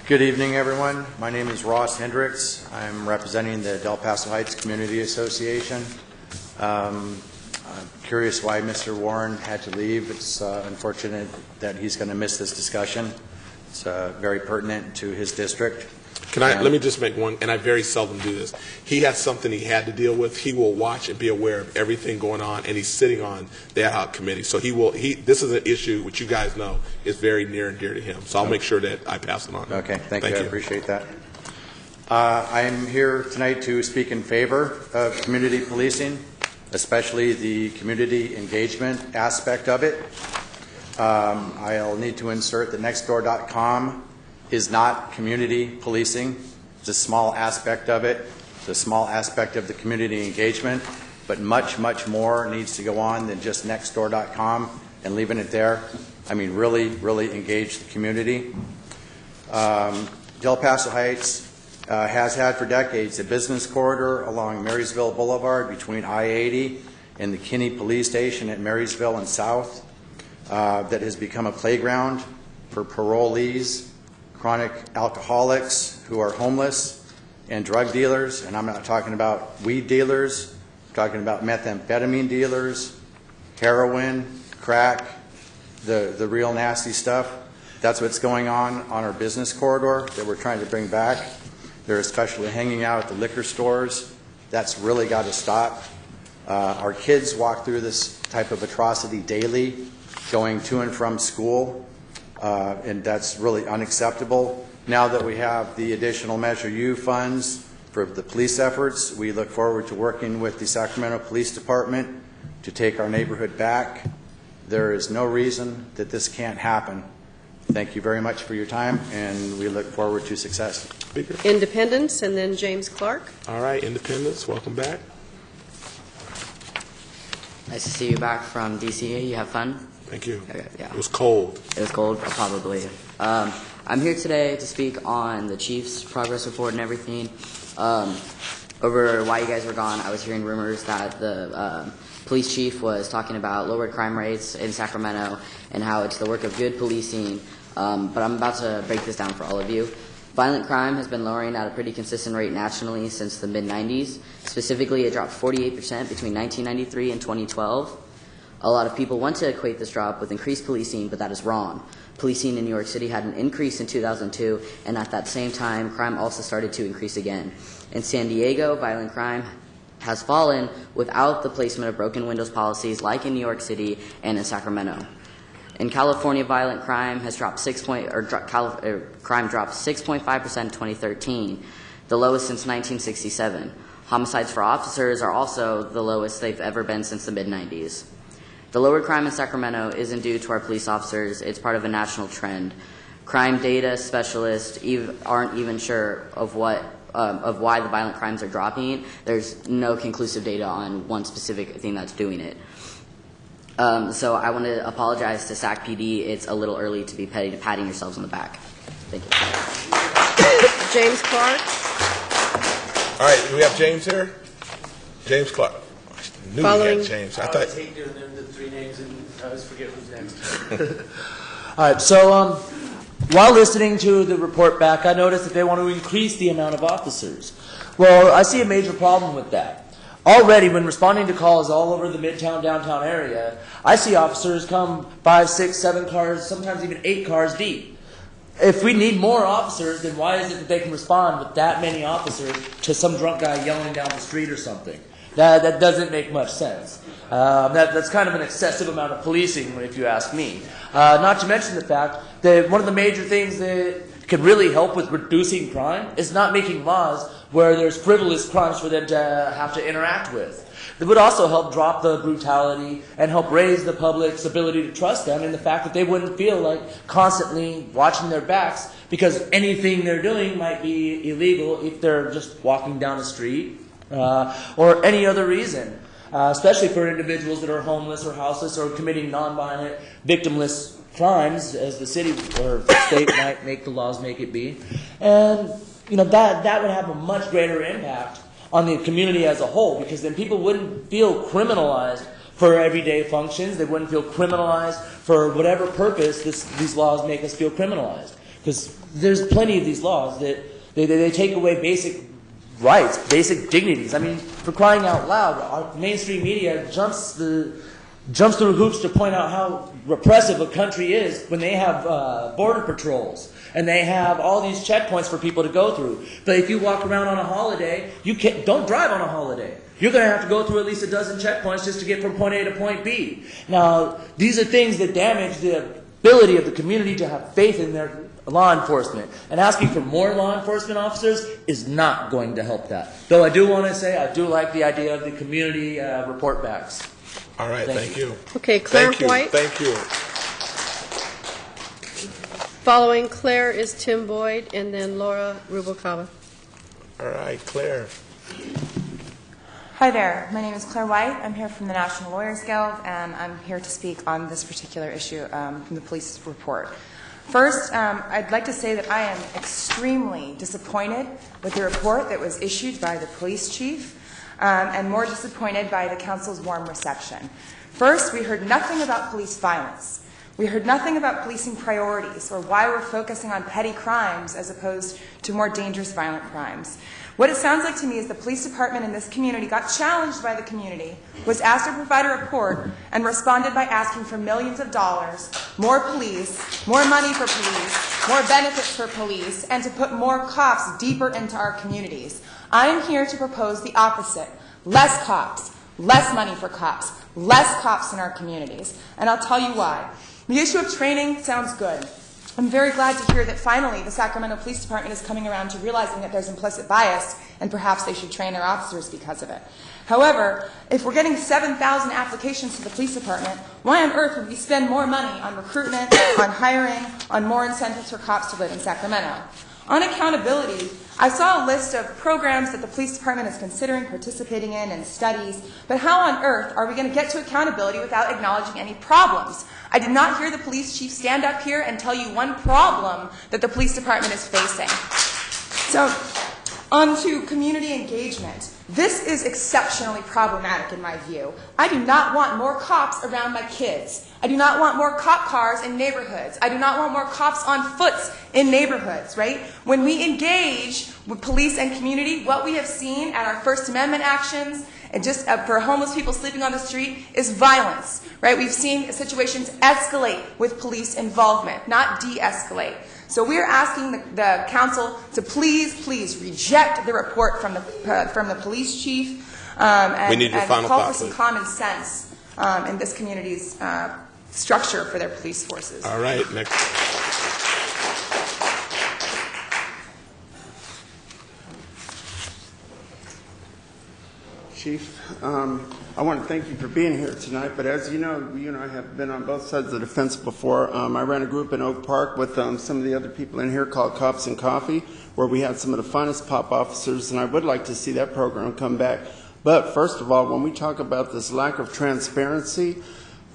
Good evening, everyone. My name is Ross Hendricks. I'm representing the Del Paso Heights Community Association. I'm curious why Mr. Warren had to leave. It's unfortunate that he's going to miss this discussion. It's very pertinent to his district. Let me just make one, and I very seldom do this. He has something he had to deal with. He will watch and be aware of everything going on, and he's sitting on the ad hoc committee. So this is an issue which you guys know is very near and dear to him. So I'll make sure that I pass it on. Okay, thank you. I appreciate that. I am here tonight to speak in favor of community policing, especially the community engagement aspect of it. I'll need to insert that nextdoor.com is not community policing. It's a small aspect of it. It's a small aspect of the community engagement, but much, much more needs to go on than just nextdoor.com and leaving it there. I mean, really, really engage the community. Del Paso Heights has had for decades a business corridor along Marysville Boulevard between I-80 and the Kinney Police Station at Marysville and South that has become a playground for parolees, chronic alcoholics who are homeless, and drug dealers. And I'm not talking about weed dealers. I'm talking about methamphetamine dealers, heroin, crack, the real nasty stuff. That's what's going on our business corridor that we're trying to bring back. They're especially hanging out at the liquor stores. That's really got to stop. Our kids walk through this type of atrocity daily, going to and from school. And that's really unacceptable. Now that we have the additional Measure U funds for the police efforts, we look forward to working with the Sacramento Police Department to take our neighborhood back. There is no reason that this can't happen. Thank you very much for your time, and we look forward to success. Speaker. Independence, and then James Clark. All right, Independence, welcome back. Nice to see you back from DC. You have fun? Thank you. Okay, yeah. It was cold. It was cold, probably. I'm here today to speak on the Chief's progress report and everything. Over while you guys were gone, I was hearing rumors that the police chief was talking about lowered crime rates in Sacramento and how it's the work of good policing. But I'm about to break this down for all of you. Violent crime has been lowering at a pretty consistent rate nationally since the mid-90s. Specifically, it dropped 48% between 1993 and 2012. A lot of people want to equate this drop with increased policing, but that is wrong. Policing in New York City had an increase in 2002, and at that same time, crime also started to increase again. In San Diego, violent crime has fallen without the placement of broken windows policies like in New York City and in Sacramento. In California, violent crime has dropped crime dropped 6.5% in 2013, the lowest since 1967. Homicides for officers are also the lowest they've ever been since the mid-90s. The lower crime in Sacramento isn't due to our police officers. It's part of a national trend. Crime data specialists aren't even sure of why the violent crimes are dropping. There's no conclusive data on one specific thing that's doing it. So I want to apologize to Sac PD. It's a little early to be patting yourselves on the back. Thank you. James Clark. All right, do we have James here? James Clark. I knew we had James. I always hate doing the three names and I always forget who's next. All right, so while listening to the report back, I noticed that they want to increase the amount of officers. Well, I see a major problem with that. Already, when responding to calls all over the Midtown, downtown area, I see officers come 5, 6, 7 cars, sometimes even 8 cars deep. If we need more officers, then why is it that they can respond with that many officers to some drunk guy yelling down the street or something? That doesn't make much sense. That's kind of an excessive amount of policing, if you ask me. Not to mention the fact that one of the major things that can really help with reducing crime is not making laws where there's frivolous crimes for them to have to interact with. It would also help drop the brutality and help raise the public's ability to trust them in the fact that they wouldn't feel like constantly watching their backs because anything they're doing might be illegal if they're just walking down the street or any other reason. Especially for individuals that are homeless or houseless or committing nonviolent, victimless crimes, as the city or state might make the laws make it be. And that would have a much greater impact on the community as a whole, because then people wouldn't feel criminalized for everyday functions. They wouldn't feel criminalized for whatever purpose these laws make us feel criminalized. Because there's plenty of these laws that they take away basic rights, basic dignities. I mean, for crying out loud, our mainstream media jumps through hoops to point out how repressive a country is when they have border patrols and they have all these checkpoints for people to go through. But if you walk around on a holiday, don't drive on a holiday. You're going to have to go through at least a dozen checkpoints just to get from point A to point B. Now, these are things that damage the ability of the community to have faith in their law enforcement. And asking for more law enforcement officers is not going to help that. Though I do want to say I do like the idea of the community report backs. All right, thank you. Okay, Claire White. Thank you. Following Claire is Tim Boyd, and then Laura Rubalcaba. All right, Claire. Hi there. My name is Claire White. I'm here from the National Lawyers Guild, and I'm here to speak on this particular issue from the police report. First, I'd like to say that I am extremely disappointed with the report that was issued by the police chief, and more disappointed by the council's warm reception. First, we heard nothing about police violence. We heard nothing about policing priorities or why we're focusing on petty crimes as opposed to more dangerous violent crimes. What it sounds like to me is the police department in this community got challenged by the community, was asked to provide a report, and responded by asking for millions of dollars, more police, more money for police, more benefits for police, and to put more cops deeper into our communities. I am here to propose the opposite. Less cops, less money for cops, less cops in our communities. And I'll tell you why. The issue of training sounds good. I'm very glad to hear that finally the Sacramento Police Department is coming around to realizing that there's implicit bias and perhaps they should train their officers because of it. However, if we're getting 7,000 applications to the police department, why on earth would we spend more money on recruitment, on hiring, on more incentives for cops to live in Sacramento? On accountability, I saw a list of programs that the police department is considering participating in and studies, but how on earth are we going to get to accountability without acknowledging any problems? I did not hear the police chief stand up here and tell you one problem that the police department is facing. So, on to community engagement. This is exceptionally problematic in my view. I do not want more cops around my kids. I do not want more cop cars in neighborhoods. I do not want more cops on foot in neighborhoods, right? When we engage with police and community, what we have seen at our First Amendment actions, and just for homeless people sleeping on the street, is violence, right? We've seen situations escalate with police involvement, not de-escalate. So we're asking the council to please reject the report from the police chief and call for some common sense in this community's structure for their police forces. All right, next. Chief, I want to thank you for being here tonight, but as you know, you and I have been on both sides of the fence before. I ran a group in Oak Park with some of the other people in here called Cops and Coffee, where we had some of the finest pop officers, and I would like to see that program come back. But first of all, when we talk about this lack of transparency,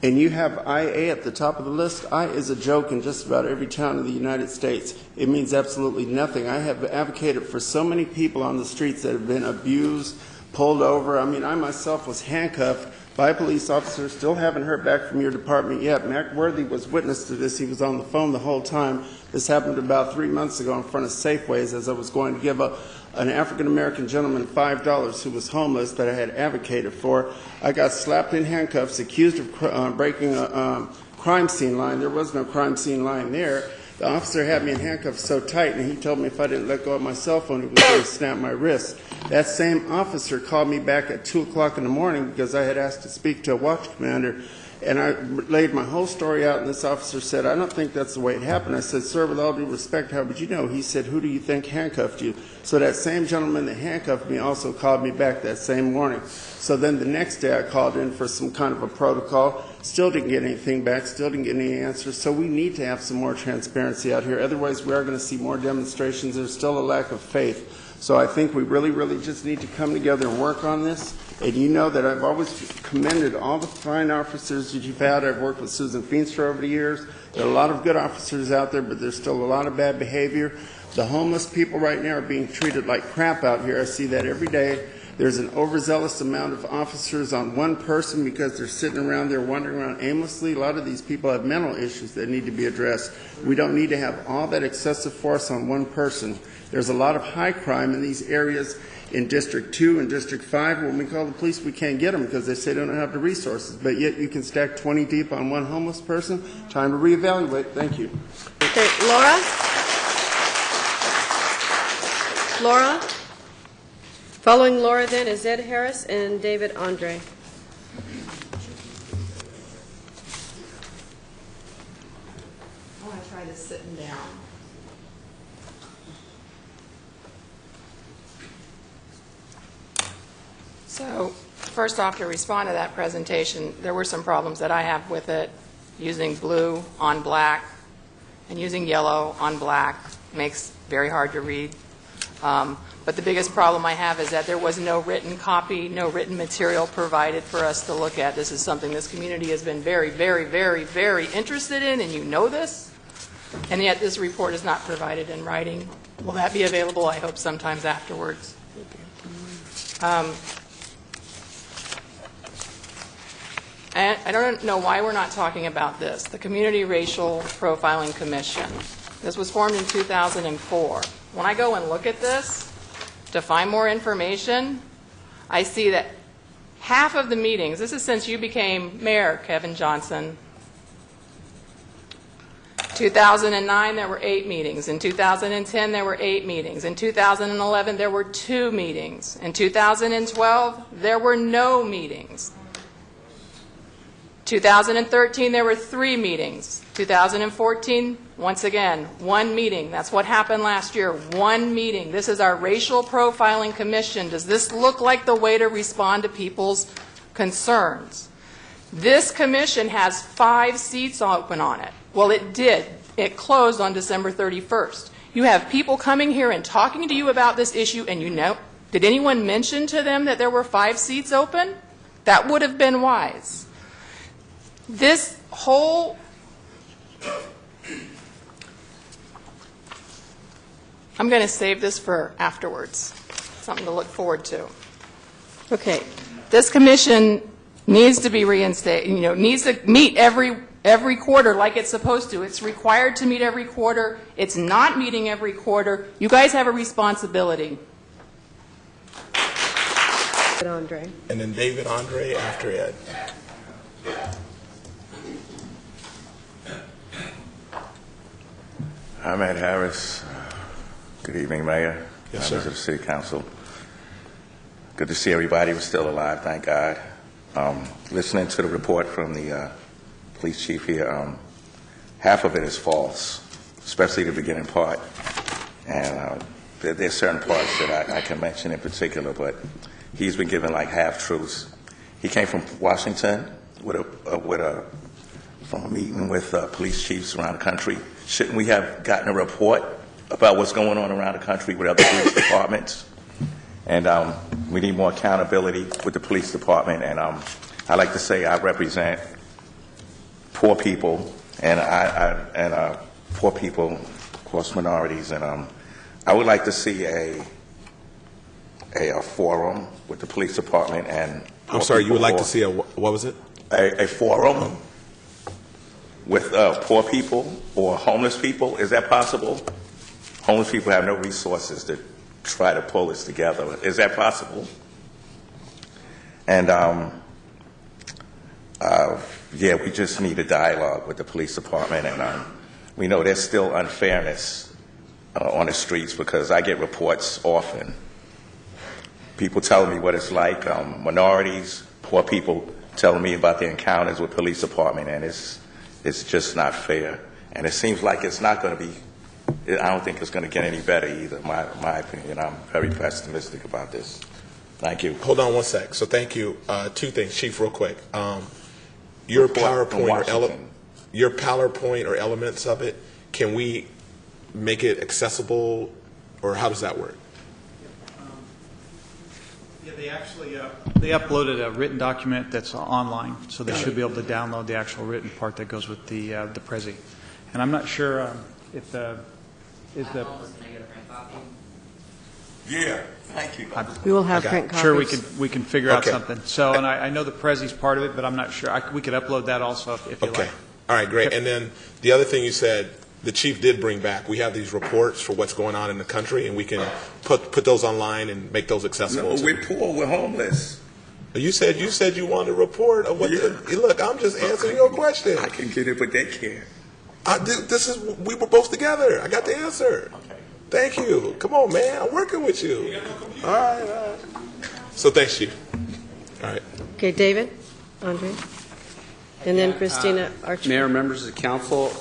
and you have IA at the top of the list, I is a joke in just about every town in the United States. It means absolutely nothing. I have advocated for so many people on the streets that have been abused, pulled over. I mean, I myself was handcuffed by a police officer. Still haven't heard back from your department yet. Mac Worthy was witness to this. He was on the phone the whole time. This happened about 3 months ago in front of Safeways as I was going to give an African-American gentleman $5 who was homeless that I had advocated for. I got slapped in handcuffs, accused of breaking a crime scene line. There was no crime scene line there. The officer had me in handcuffs so tight, and he told me if I didn't let go of my cell phone, he was going to snap my wrist. That same officer called me back at 2 o'clock in the morning because I had asked to speak to a watch commander, and I laid my whole story out, and this officer said, I don't think that's the way it happened. I said, sir, with all due respect, how would you know? He said, who do you think handcuffed you? So that same gentleman that handcuffed me also called me back that same morning. So then the next day I called in for some kind of a protocol, still didn't get anything back, still didn't get any answers. So we need to have some more transparency out here. Otherwise, we are going to see more demonstrations. There's still a lack of faith. So I think we really just need to come together and work on this. And you know that I've always commended all the fine officers that you've had. I've worked with Susan Feenstra over the years. There are a lot of good officers out there, but there's still a lot of bad behavior. The homeless people right now are being treated like crap out here. I see that every day. There's an overzealous amount of officers on one person because they're sitting around there wandering around aimlessly. A lot of these people have mental issues that need to be addressed. We don't need to have all that excessive force on one person. There's a lot of high crime in these areas in District 2 and District 5. When we call the police, we can't get them because they say they don't have the resources. But yet you can stack 20 deep on one homeless person. Time to reevaluate. Thank you. Okay, Laura? Laura? Following Laura then is Ed Harris and David Andre. I want to try this sitting down. So, first off, to respond to that presentation, there were some problems that I have with it. Using blue on black and using yellow on black makes very hard to read. But the biggest problem I have is that there was no written copy, no written material provided for us to look at. This is something this community has been very, very, very, very interested in, and you know this. And yet this report is not provided in writing. Will that be available? I hope sometimes afterwards. I don't know why we're not talking about this. The Community Racial Profiling Commission. This was formed in 2004. When I go and look at this to find more information, I see that half of the meetings, this is since you became mayor, Kevin Johnson. 2009, there were 8 meetings. In 2010, there were 8 meetings. In 2011, there were 2 meetings. In 2012, there were no meetings. 2013, there were 3 meetings. 2014, once again, 1 meeting. That's what happened last year, 1 meeting. This is our Racial Profiling Commission. Does this look like the way to respond to people's concerns? This commission has 5 seats open on it. Well, it did. It closed on December 31st. You have people coming here and talking to you about this issue, and you know, did anyone mention to them that there were 5 seats open? That would have been wise. This whole, I'm going to save this for afterwards, something to look forward to. Okay, this commission needs to be reinstated, needs to meet every quarter like it's supposed to. It's required to meet every quarter. It's not meeting every quarter. You guys have a responsibility. David Andre. And then David Andre after Ed. I'm Ed Harris. Good evening, Mayor. Yes, members sir. of the City Council. Good to see everybody was still alive, thank God. Listening to the report from the police chief here, half of it is false, especially the beginning part. And there's certain parts that I can mention in particular, but he's been given like half-truths. He came from Washington from a meeting with police chiefs around the country. Shouldn't we have gotten a report about what's going on around the country with other police departments? And we need more accountability with the police department. And I like to say I represent poor people, and poor people, of course, minorities. And I would like to see a forum with the police department. And I'm sorry, you would like to see what was it? A forum with poor people or homeless people. Is that possible? Homeless people have no resources to try to pull this together. Is that possible? And yeah, we just need a dialogue with the police department. And we know there's still unfairness on the streets, because I get reports often. People telling me what it's like, minorities, poor people telling me about their encounters with police department, and it's just not fair. And it seems like it's not going to be, I don't think it's going to get any better either, my opinion. I'm very pessimistic about this. Thank you. Hold on one sec. So thank you. 2 things, Chief, real quick. Your PowerPoint or elements of it, can we make it accessible, or how does that work? Yeah, they actually they uploaded a written document that's online, so they should be able to download the actual written part that goes with the Prezi. And I'm not sure if the Yeah, thank you. We will have Okay. print copies. Sure, we can figure out Okay. something. So, and I know the Prezzi's part of it, but I'm not sure. We could upload that also if you Okay. like. All right, great. And then the other thing you said, the chief did bring back, we have these reports for what's going on in the country, and we can put those online and make those accessible. No, we're poor, we're homeless. You said you wanted a report of what look, I'm just answering your question. I can get it, but they can't. We were both together. I got the answer. Okay. Thank you. Come on, man. I'm working with you. All right. So thanks, Chief. All right. Okay, David, Andre, and then Christina Archer. Mayor, members of the council.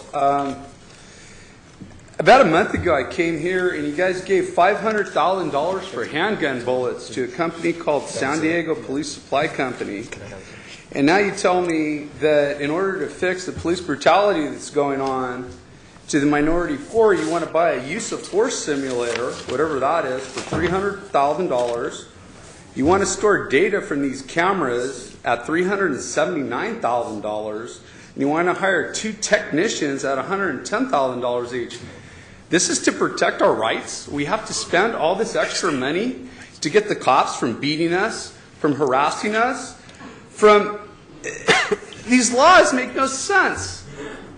About a month ago, I came here and you guys gave $500,000 for handgun bullets to a company called San Diego Police Supply Company. And now you tell me that in order to fix the police brutality that's going on to the minority poor, you want to buy a use of force simulator, whatever that is, for $300,000. You want to store data from these cameras at $379,000. And you want to hire 2 technicians at $110,000 each. This is to protect our rights. We have to spend all this extra money to get the cops from beating us, from harassing us, from... These laws make no sense.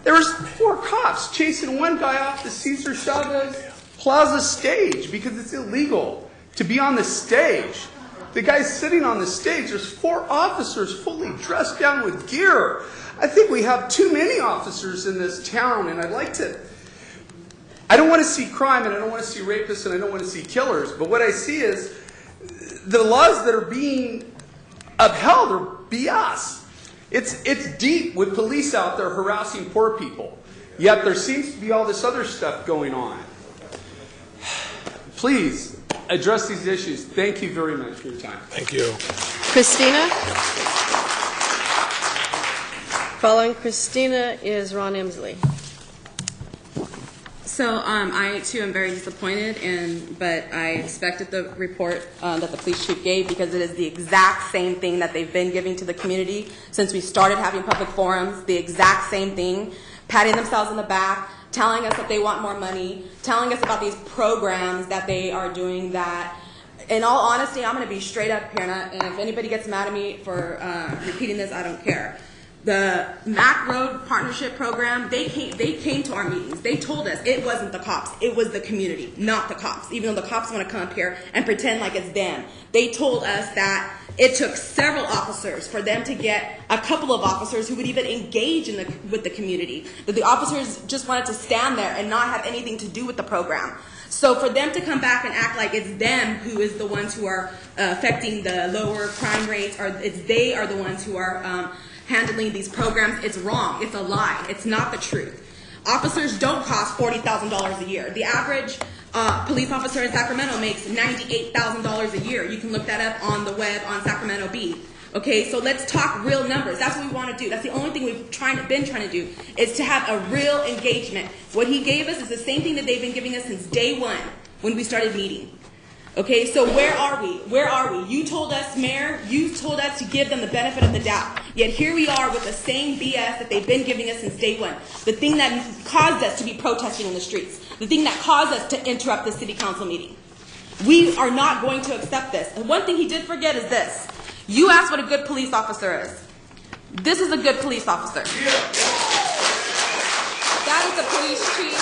There was 4 cops chasing one guy off the Cesar Chavez Plaza stage because it's illegal to be on the stage. The guy's sitting on the stage. There's 4 officers fully dressed down with gear. I think we have too many officers in this town, and I don't want to see crime, and I don't want to see rapists, and I don't want to see killers. But what I see is the laws that are being upheld are BS. It's deep with police out there harassing poor people. Yet there seems to be all this other stuff going on. Please address these issues. Thank you very much for your time. Thank you. Christina. Following Christina is Ron Emsley. So I too am very disappointed, but I expected the report that the police chief gave because it is the exact same thing that they've been giving to the community since we started having public forums. The exact same thing, patting themselves on the back, telling us that they want more money, telling us about these programs that they are doing. That, in all honesty, I'm going to be straight up here, and if anybody gets mad at me for repeating this, I don't care. The Mac Road Partnership Program, they came to our meetings. They told us it wasn't the cops, it was the community, not the cops, even though the cops want to come up here and pretend like it's them. They told us that it took several officers for them to get a couple of officers who would even engage with the community, that the officers just wanted to stand there and not have anything to do with the program. So for them to come back and act like it's them who is the ones who are affecting the lower crime rates, or they are the ones who are handling these programs, it's wrong. It's a lie. It's not the truth. Officers don't cost $40,000 a year. The average police officer in Sacramento makes $98,000 a year. You can look that up on the web on Sacramento Bee. Okay, so let's talk real numbers. That's what we want to do. That's the only thing we've been trying to do, is to have a real engagement. What he gave us is the same thing that they've been giving us since day one when we started meeting. Okay, so where are we? Where are we? You told us, Mayor, you told us to give them the benefit of the doubt. Yet here we are with the same BS that they've been giving us since day one. The thing that caused us to be protesting in the streets. The thing that caused us to interrupt the city council meeting. We are not going to accept this. And one thing he did forget is this. You asked what a good police officer is. This is a good police officer. That is the police chief.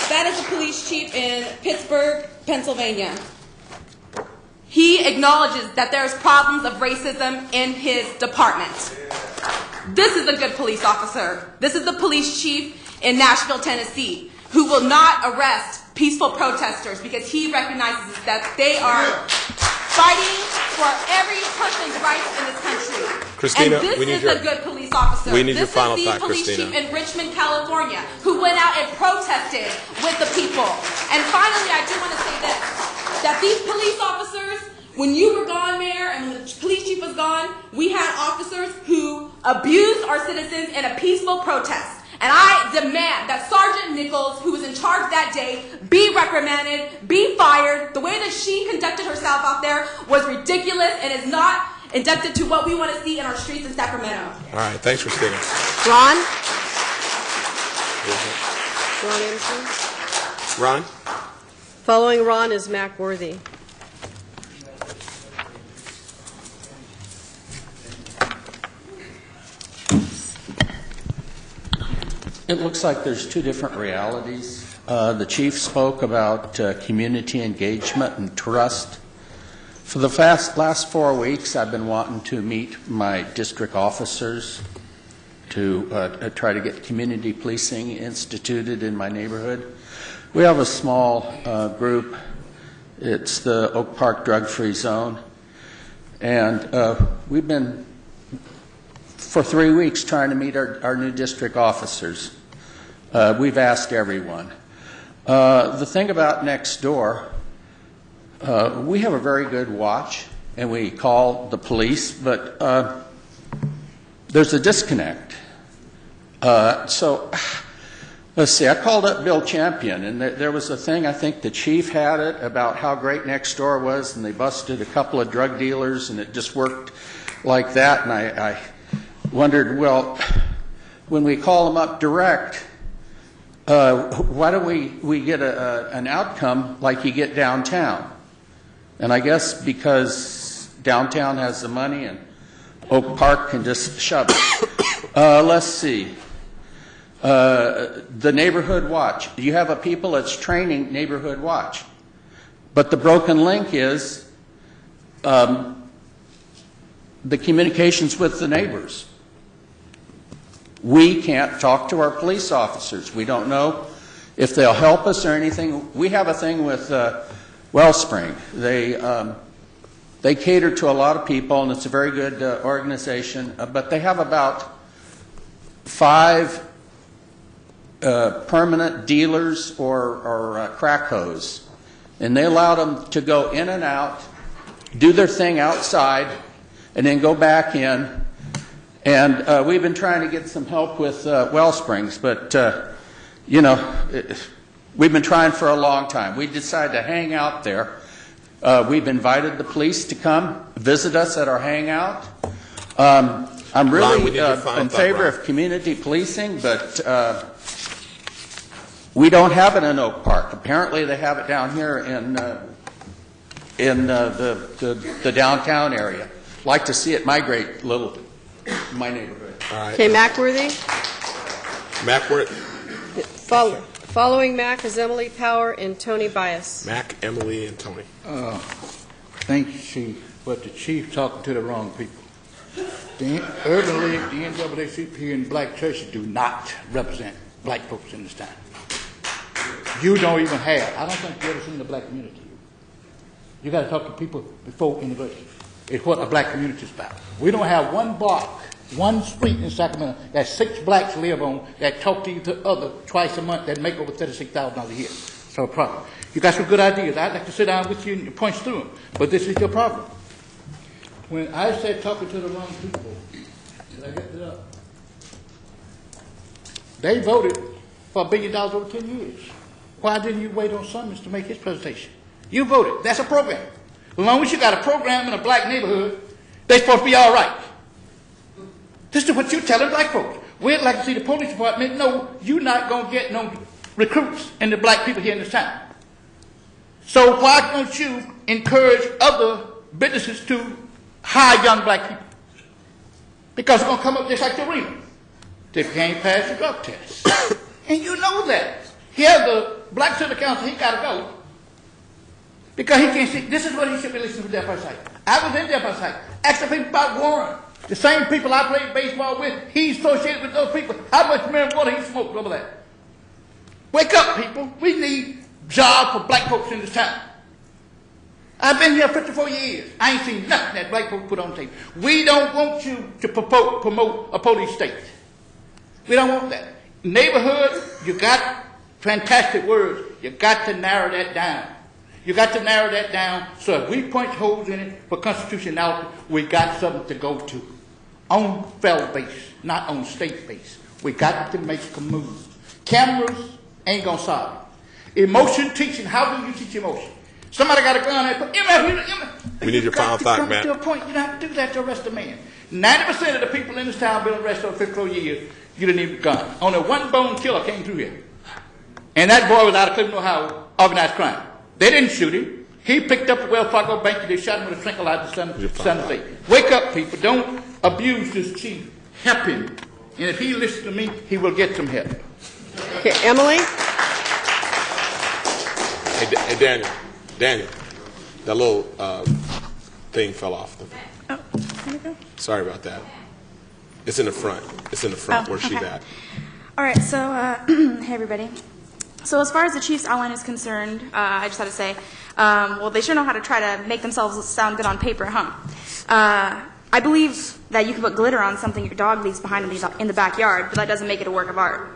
That is the police chief in Pittsburgh, Pennsylvania. He acknowledges that there's problems of racism in his department. This is a good police officer. This is the police chief in Nashville, Tennessee, who will not arrest peaceful protesters because he recognizes that they are fighting for every person's rights in this country. Christina, and this is a good police officer. We need your final thought, This is the police Christina. chief in Richmond, California, who went out and protested with the people. And finally, I do want to say this, that these police officers, when you were gone, Mayor, and when the police chief was gone, we had officers who abused our citizens in a peaceful protest. And I demand that Sergeant Nichols, who was in charge that day, be reprimanded, be fired. The way that she conducted herself out there was ridiculous and is not inducted to what we want to see in our streets in Sacramento. All right, thanks, Christina. Ron? Ron Emsley? Ron? Following Ron is Mac Worthy. It looks like there's two different realities. The chief spoke about community engagement and trust. For the last 4 weeks, I've been wanting to meet my district officers to try to get community policing instituted in my neighborhood. We have a small group. It's the Oak Park Drug-Free Zone. And we've been, for 3 weeks, trying to meet our new district officers. We've asked everyone. The thing about next door, we have a very good watch, and we call the police, but there's a disconnect. So let's see, I called up Bill Champion, and there was a thing, I think the chief had it, about how great next door was, and they busted a couple of drug dealers, and it just worked like that. And I wondered, well, when we call them up direct, why don't we get an outcome like you get downtown? And I guess because downtown has the money and Oak Park can just shove it. Let's see. The neighborhood watch. You have a people that's training neighborhood watch. But the broken link is the communications with the neighbors. We can't talk to our police officers. We don't know if they'll help us or anything. We have a thing with Wellspring. They cater to a lot of people, and it's a very good organization. But they have about 5 permanent dealers or crack hoes, and they allow them to go in and out, do their thing outside, and then go back in. And we've been trying to get some help with Wellsprings, but you know, we've been trying for a long time. We decided to hang out there. We've invited the police to come visit us at our hangout. I'm really in favor of community policing, but we don't have it in Oak Park. Apparently, they have it down here in the downtown area. Like to see it migrate a little. My neighborhood. All right. Okay, Mac Worthy. Mac Worthy. Following Mac is Emily Power and Tony Bias. Mac, Emily, and Tony. Thank you, Chief. But the chief talking to the wrong people. The Urban League, the NAACP, and black churches do not represent black folks in this town. You don't even have. I don't think you ever seen the black community. You got to talk to people before university. It's what a black community is about. We don't have one block, one street in Sacramento that 6 blacks live on that talk to each other twice a month that make over $36,000 a year. So a problem. You got some good ideas. I'd like to sit down with you and punch through them, but this is your problem. When I said talking to the wrong people, did I get it up? They voted for $1 billion over 10 years. Why didn't you wait on Summers to make his presentation? You voted. That's a program. As long as you got a program in a black neighborhood, they're supposed to be all right. This is what you're telling black folks. We'd like to see the police department know you're not going to get no recruits in the black people here in this town. So why don't you encourage other businesses to hire young black people? Because it's going to come up just like the arena. They can't pass the drug test. And you know that. Here, the black city council, he got to go. Because he can't see. This is what he should be listening to Death by Sight. I was in Death by Sight. Ask the people about Warren. The same people I played baseball with, he's associated with those people. How much marijuana he smoked over there? Wake up, people. We need jobs for black folks in this town. I've been here 54 years. I ain't seen nothing that black folks put on tape. We don't want you to promote a police state. We don't want that. Neighborhood, you got fantastic words. You got to narrow that down. You got to narrow that down so if we punch holes in it for constitutionality, we got something to go to. On federal base, not on state base. We got to make a move. Cameras ain't going to solve it. Emotion teaching, how do you teach emotion? Somebody got a gun and we need your final thought, Matt. To a point, you don't have to do that to arrest a man. 90% of the people in this town been arrested over 54 years, you didn't need a gun. Only one bone killer came through here. And that boy was out of Cleveland, Ohio, organized crime. They didn't shoot him. He picked up the Wells Fargo bank and they shot him with a tranquilizer Sunday. Wake up, people. Don't abuse this chief. Help him. And if he listens to me, he will get some help. Okay, Emily? Hey, Daniel, that little thing fell off. Oh, there we go. Sorry about that. It's in the front. Where's she at? All right, so, hey, everybody. So as far as the chief's outline is concerned, I just had to say, well, they sure know how to try to make themselves sound good on paper, huh? I believe that you can put glitter on something your dog leaves behind in the backyard, but that doesn't make it a work of art.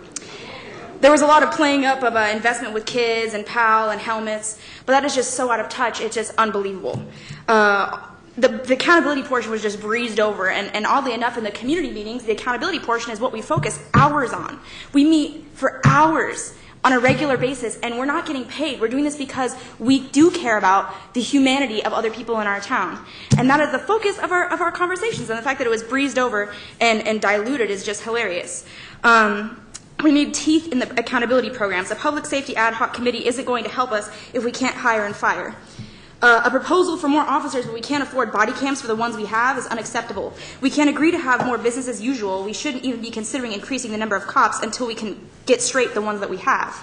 There was a lot of playing up of investment with kids and PAL and helmets, but that is just so out of touch, it's just unbelievable. The accountability portion was just breezed over, and oddly enough, in the community meetings, the accountability portion is what we focus hours on. We meet for hours on a regular basis, and we're not getting paid. We're doing this because we do care about the humanity of other people in our town. And that is the focus of our conversations, and the fact that it was breezed over and diluted is just hilarious. We need teeth in the accountability programs. A public safety ad hoc committee isn't going to help us if we can't hire and fire. A proposal for more officers but we can't afford body cams for the ones we have is unacceptable. We can't agree to have more business as usual. We shouldn't even be considering increasing the number of cops until we can get straight the ones that we have.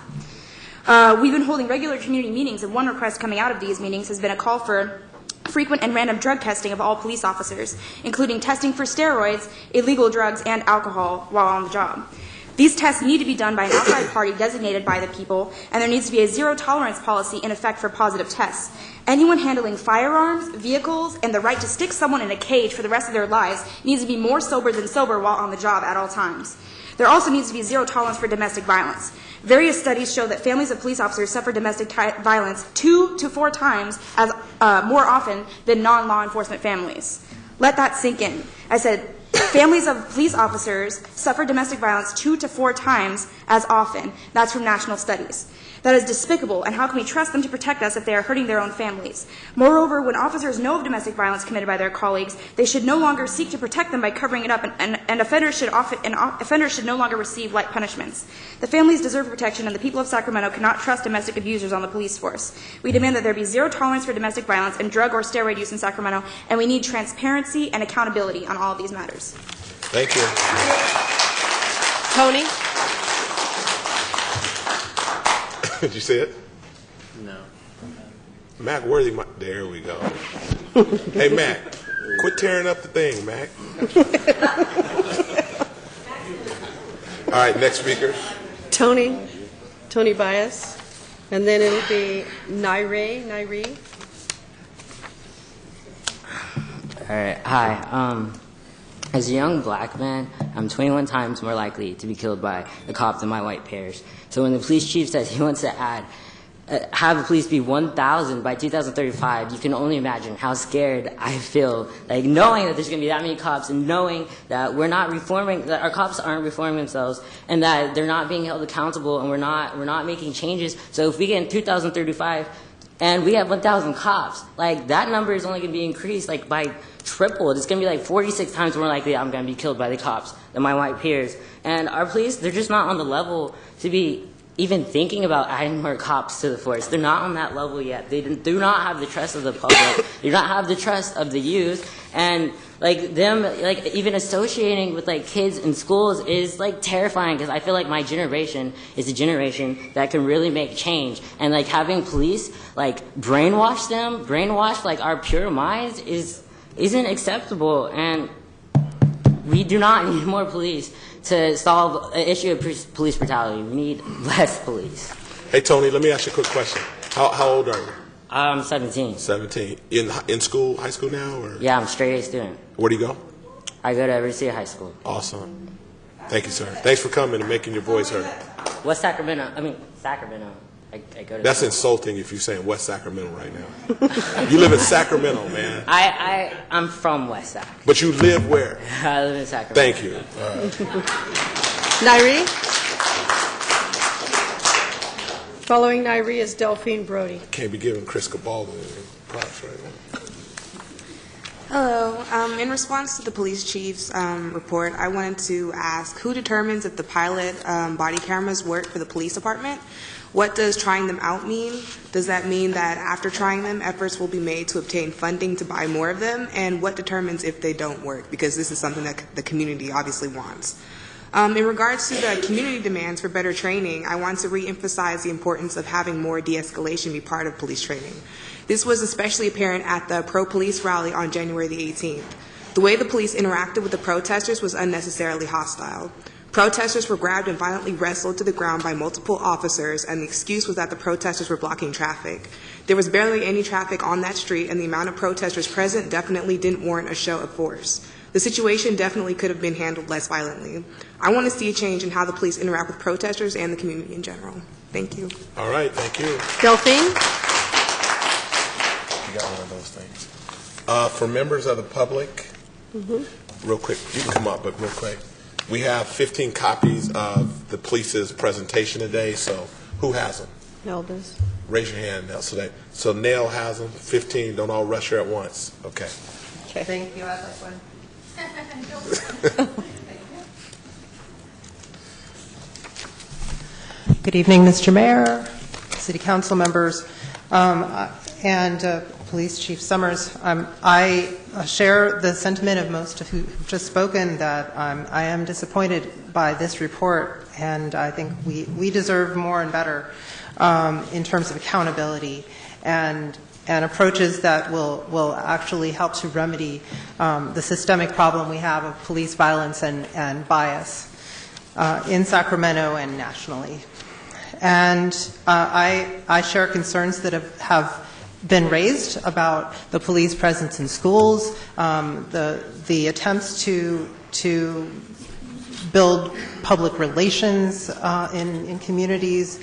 We've been holding regular community meetings, and one request coming out of these meetings has been a call for frequent and random drug testing of all police officers, including testing for steroids, illegal drugs, and alcohol while on the job. These tests need to be done by an outside party designated by the people, and there needs to be a zero-tolerance policy in effect for positive tests. Anyone handling firearms, vehicles, and the right to stick someone in a cage for the rest of their lives needs to be more sober than sober while on the job at all times. There also needs to be zero tolerance for domestic violence. Various studies show that families of police officers suffer domestic violence 2 to 4 times as more often than non-law enforcement families. Let that sink in. I said, families of police officers suffer domestic violence 2 to 4 times as often. That's from national studies. That is despicable, and how can we trust them to protect us if they are hurting their own families? Moreover, when officers know of domestic violence committed by their colleagues, they should no longer seek to protect them by covering it up, and offenders should no longer receive light punishments. The families deserve protection, and the people of Sacramento cannot trust domestic abusers on the police force. We demand that there be zero tolerance for domestic violence and drug or steroid use in Sacramento, and we need transparency and accountability on all of these matters. Thank you. Tony? Did you see it? No. Mac Worthy, there we go. Hey, Mac, quit tearing up the thing, Mac. All right, next speaker. Tony Bias. And then it'll be Nairi. All right, hi. As a young black man, I'm 21 times more likely to be killed by a cop than my white peers. So when the police chief says he wants to have the police be 1,000 by 2035, you can only imagine how scared I feel, like knowing that there's going to be that many cops and knowing that we're not reforming, that our cops aren't reforming themselves and that they're not being held accountable and we're not making changes. So if we get in 2035 and we have 1,000 cops, like that number is only going to be increased like by triple. It's going to be like 46 times more likely I'm going to be killed by the cops than my white peers. And our police, they're just not on the level to be even thinking about adding more cops to the force. They're not on that level yet. They do not have the trust of the public. They do not have the trust of the youth. And like them, like even associating with like kids in schools is like terrifying because I feel like my generation is a generation that can really make change. And like having police like brainwash like our pure minds isn't acceptable. And we do not need more police to solve an issue of police brutality. We need less police. Hey, Tony, let me ask you a quick question. How old are you? I'm 17. 17. In school, high school now? Or? Yeah, I'm a straight A student. Where do you go? I go to City High School. Awesome. Thank you, sir. Thanks for coming and making your voice heard. West Sacramento. Sacramento. I go to That's insulting if you're saying West Sacramento right now. You live in Sacramento, man. I'm from West Sac. But you live where? I live in Sacramento. Thank you. Nairi. Following Nairi is Delphine Brody. Can't be giving Chris Cabal props right now. Hello. In response to the police chief's report, I wanted to ask who determines if the pilot body cameras work for the police department? What does trying them out mean? Does that mean that after trying them, efforts will be made to obtain funding to buy more of them? And what determines if they don't work? Because this is something that the community obviously wants. In regards to the community demands for better training, I want to re-emphasize the importance of having more de-escalation be part of police training. This was especially apparent at the pro-police rally on January the 18th. The way the police interacted with the protesters was unnecessarily hostile. Protesters were grabbed and violently wrestled to the ground by multiple officers, and the excuse was that the protesters were blocking traffic. There was barely any traffic on that street, and the amount of protesters present definitely didn't warrant a show of force. The situation definitely could have been handled less violently. I want to see a change in how the police interact with protesters and the community in general. Thank you. All right, thank you. Delphine? You got one of those things. For members of the public, real quick, you can come up, but real quick. We have 15 copies of the police's presentation today, so who has them? Nell does. Raise your hand, Nell. So Nell has them, 15. Don't all rush her at once. Okay. Thank you. I'd like one. Good evening, Mr. Mayor, City Council members, and Police Chief Summers. I share the sentiment of most of who've just spoken that I am disappointed by this report, and I think we deserve more and better in terms of accountability and approaches that will actually help to remedy the systemic problem we have of police violence and bias in Sacramento and nationally. And I share concerns that have been raised about the police presence in schools, the attempts to build public relations in communities.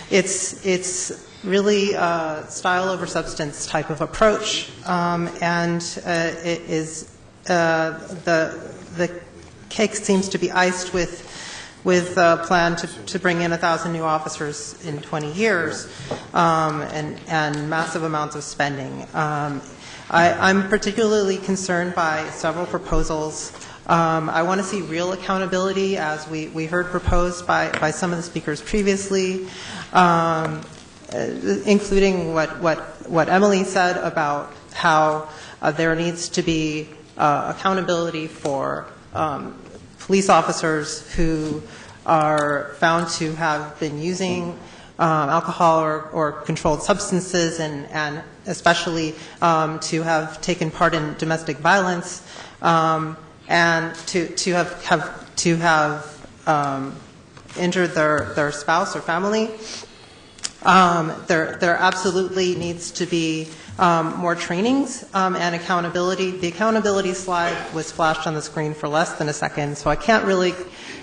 It's really a style over substance type of approach, and it is the cake seems to be iced with a plan to bring in 1,000 new officers in 20 years, and massive amounts of spending. I'm particularly concerned by several proposals. I want to see real accountability, as we heard proposed by some of the speakers previously, including what Emily said about how there needs to be accountability for police officers who are found to have been using alcohol or controlled substances, and especially to have taken part in domestic violence, and to have injured their spouse or family. There absolutely needs to be more trainings and accountability. The accountability slide was flashed on the screen for less than a second, so I can't really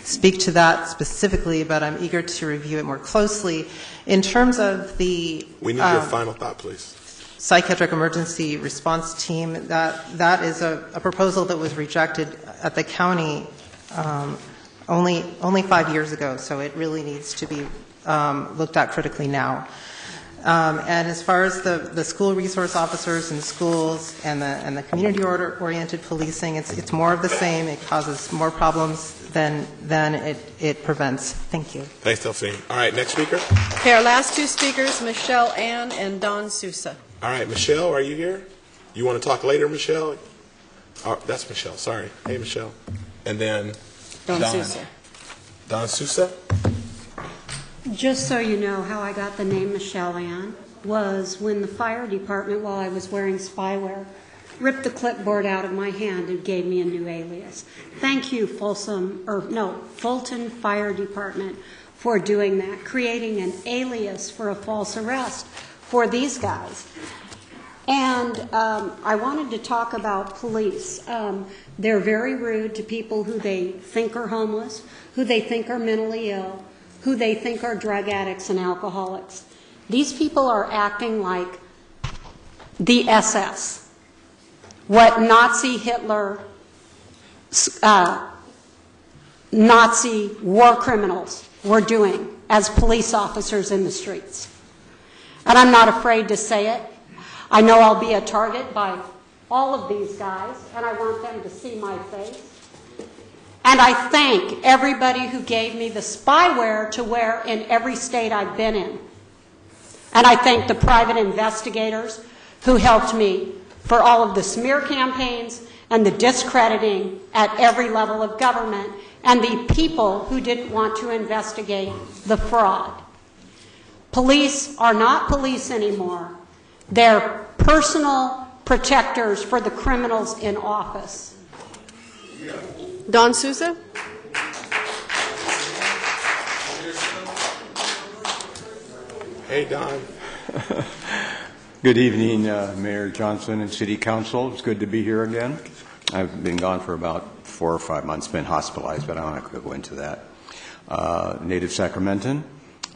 speak to that specifically, but I'm eager to review it more closely. In terms of the We need your final thought, please. Psychiatric emergency response team, that is a proposal that was rejected at the county only 5 years ago, so it really needs to be looked at critically now. And as far as the school resource officers in schools and the community-oriented policing, it's more of the same. It causes more problems than it prevents. Thank you. Thanks, Delphine. All right, next speaker. Okay, our last two speakers, Michelle Ann and Don Sousa. All right, Michelle, are you here? You want to talk later, Michelle? That's Michelle, sorry. Hey, Michelle. And then Don Sousa. Don Sousa? Just so you know, how I got the name Michelle Ann was when the fire department, while I was wearing spyware, ripped the clipboard out of my hand and gave me a new alias. Thank you, Fulton Fire Department, for doing that, creating an alias for a false arrest for these guys. And I wanted to talk about police. They're very rude to people who they think are homeless, who they think are mentally ill, who they think are drug addicts and alcoholics. These people are acting like the SS, what Nazi Hitler, Nazi war criminals were doing as police officers in the streets. And I'm not afraid to say it. I know I'll be a target by all of these guys, and I want them to see my face. And I thank everybody who gave me the spyware to wear in every state I've been in. And I thank the private investigators who helped me for all of the smear campaigns and the discrediting at every level of government, and the people who didn't want to investigate the fraud. Police are not police anymore. They're personal protectors for the criminals in office. Don Souza? Hey, Don. Good evening, Mayor Johnson and City Council. It's good to be here again. I've been gone for about 4 or 5 months, been hospitalized, but I don't want to go into that. Native Sacramentan.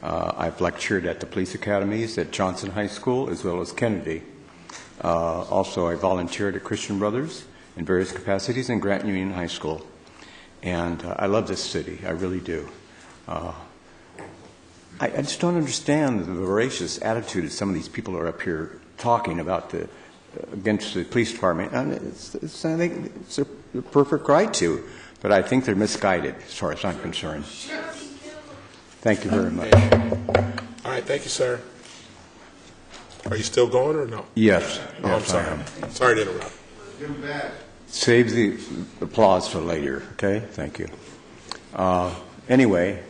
I've lectured at the police academies at Johnson High School as well as Kennedy. Also, I volunteered at Christian Brothers in various capacities in Grant Union High School. And I love this city, I really do. I just don't understand the voracious attitude of some of these people who are up here talking about against the police department. And I think it's their perfect right to, but I think they're misguided as far as I'm concerned. Thank you very much. All right, thank you, sir. Are you still going or no? Yes. Oh, I'm sorry. Sorry to interrupt. Save the applause for later, okay? Thank you. Anyway,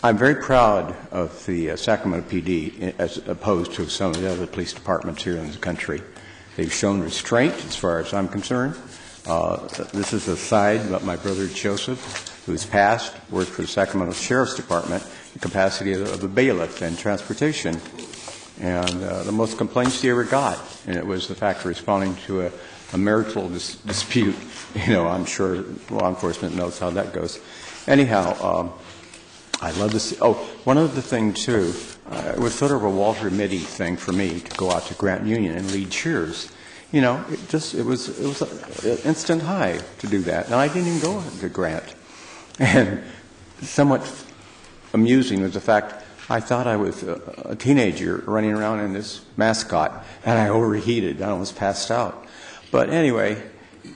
I'm very proud of the Sacramento PD as opposed to some of the other police departments here in the country. They've shown restraint as far as I'm concerned. This is a side, but my brother Joseph, who's passed, worked for the Sacramento Sheriff's Department in the capacity of a bailiff and transportation. And the most complaints he ever got, and it was the fact of responding to a marital dispute. You know, I'm sure law enforcement knows how that goes. Anyhow, I love this. Oh, one other thing, too. It was sort of a Walter Mitty thing for me to go out to Grant Union and lead cheers. You know, it was an instant high to do that. And I didn't even go to Grant. And somewhat amusing was the fact I thought I was a teenager running around in this mascot, and I overheated. I almost passed out. But anyway,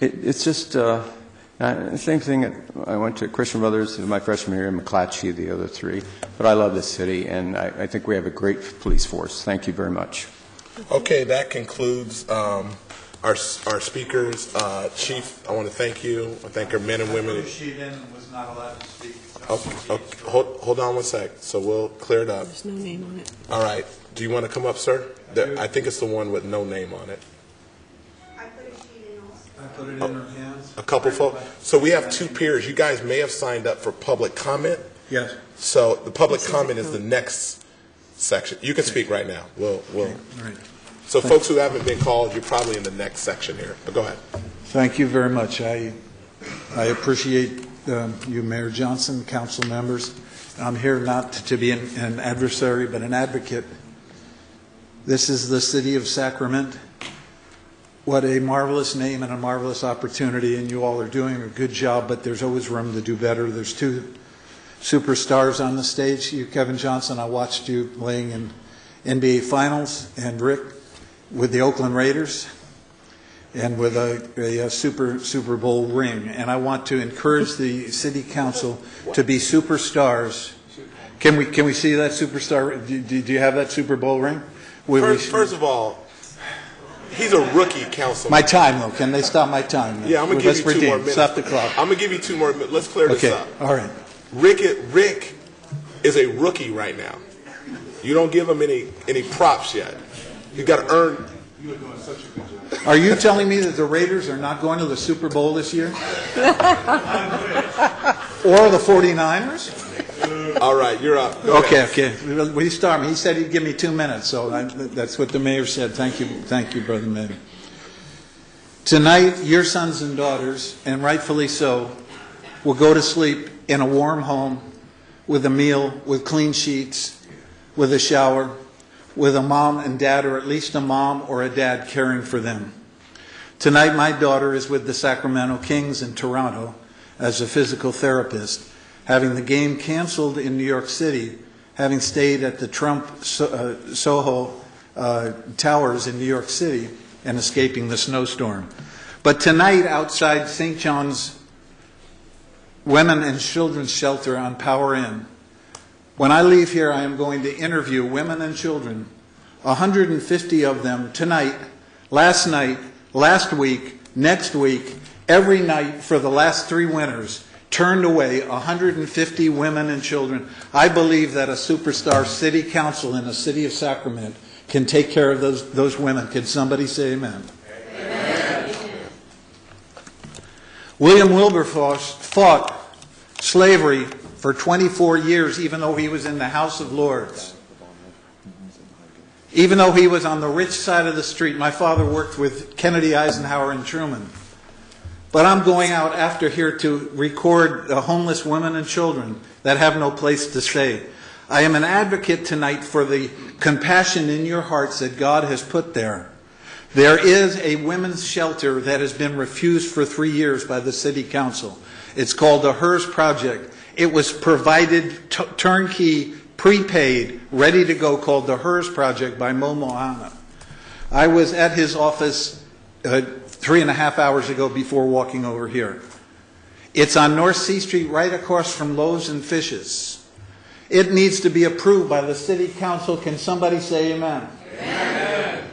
it's just same thing. I went to Christian Brothers my freshman year, and McClatchy the other 3. But I love this city, and I think we have a great police force. Thank you very much. Okay, that concludes our speakers. Chief, I want to thank you. I thank our men and women. She then was not allowed to speak. Okay, hold on one sec. So we'll clear it up. There's no name on it. All right. Do you want to come up, sir? I think it's the one with no name on it. I put it in her hands. A couple folks. So we have 2 peers. You guys may have signed up for public comment. Yes. So the public comment is the next section. You can speak right now. We'll. Okay. All right. So folks who haven't been called, you're probably in the next section here. But go ahead. Thank you very much. I appreciate you, Mayor Johnson, council members. I'm here not to be an adversary, but an advocate. This is the City of Sacramento. What a marvelous name and a marvelous opportunity, and you all are doing a good job, but there's always room to do better. There's 2 superstars on the stage. You, Kevin Johnson, I watched you playing in NBA Finals, and Rick with the Oakland Raiders, and with a Super Bowl ring. And I want to encourage the City Council to be superstars. Can we see that superstar? Do you have that Super Bowl ring? First of all, he's a rookie councilman. My time, though. Can they stop my time? Yeah, I'm going to give you 2 more minutes. Stop the clock. I'm going to give you 2 more minutes. Let's clear this up. All right. Rick is a rookie right now. You don't give him any props yet. You got to earn. You are doing such a good job. Are you telling me that the Raiders are not going to the Super Bowl this year? Or the 49ers? All right, you're up. Go okay. ahead. Will you start me? He said he'd give me 2 minutes, so that's what the mayor said. Thank you, Brother Mayor. Tonight, your sons and daughters, and rightfully so, will go to sleep in a warm home with a meal, with clean sheets, with a shower, with a mom and dad, or at least a mom or a dad caring for them. Tonight, my daughter is with the Sacramento Kings in Toronto as a physical therapist, having the game canceled in New York City, having stayed at the Trump Soho towers in New York City and escaping the snowstorm. But tonight, outside St. John's Women and Children's Shelter on Power Inn, when I leave here, I am going to interview women and children, 150 of them tonight, last night, last week, next week, every night for the last 3 winters, turned away 150 women and children. I believe that a superstar city council in the city of Sacramento can take care of those women. Can somebody say amen? Amen. William Wilberforce fought slavery for 24 years, even though he was in the House of Lords. Even though he was on the rich side of the street. My father worked with Kennedy, Eisenhower, and Truman. But I'm going out after here to record the homeless women and children that have no place to stay. I am an advocate tonight for the compassion in your hearts that God has put there. There is a women's shelter that has been refused for 3 years by the city council. It's called the HERS Project. It was provided turnkey, prepaid, ready to go, called the HERS Project by Mo Mohana. I was at his office 3.5 hours ago before walking over here. It's on North C Street, right across from Loaves and Fishes. It needs to be approved by the city council. Can somebody say amen? Amen.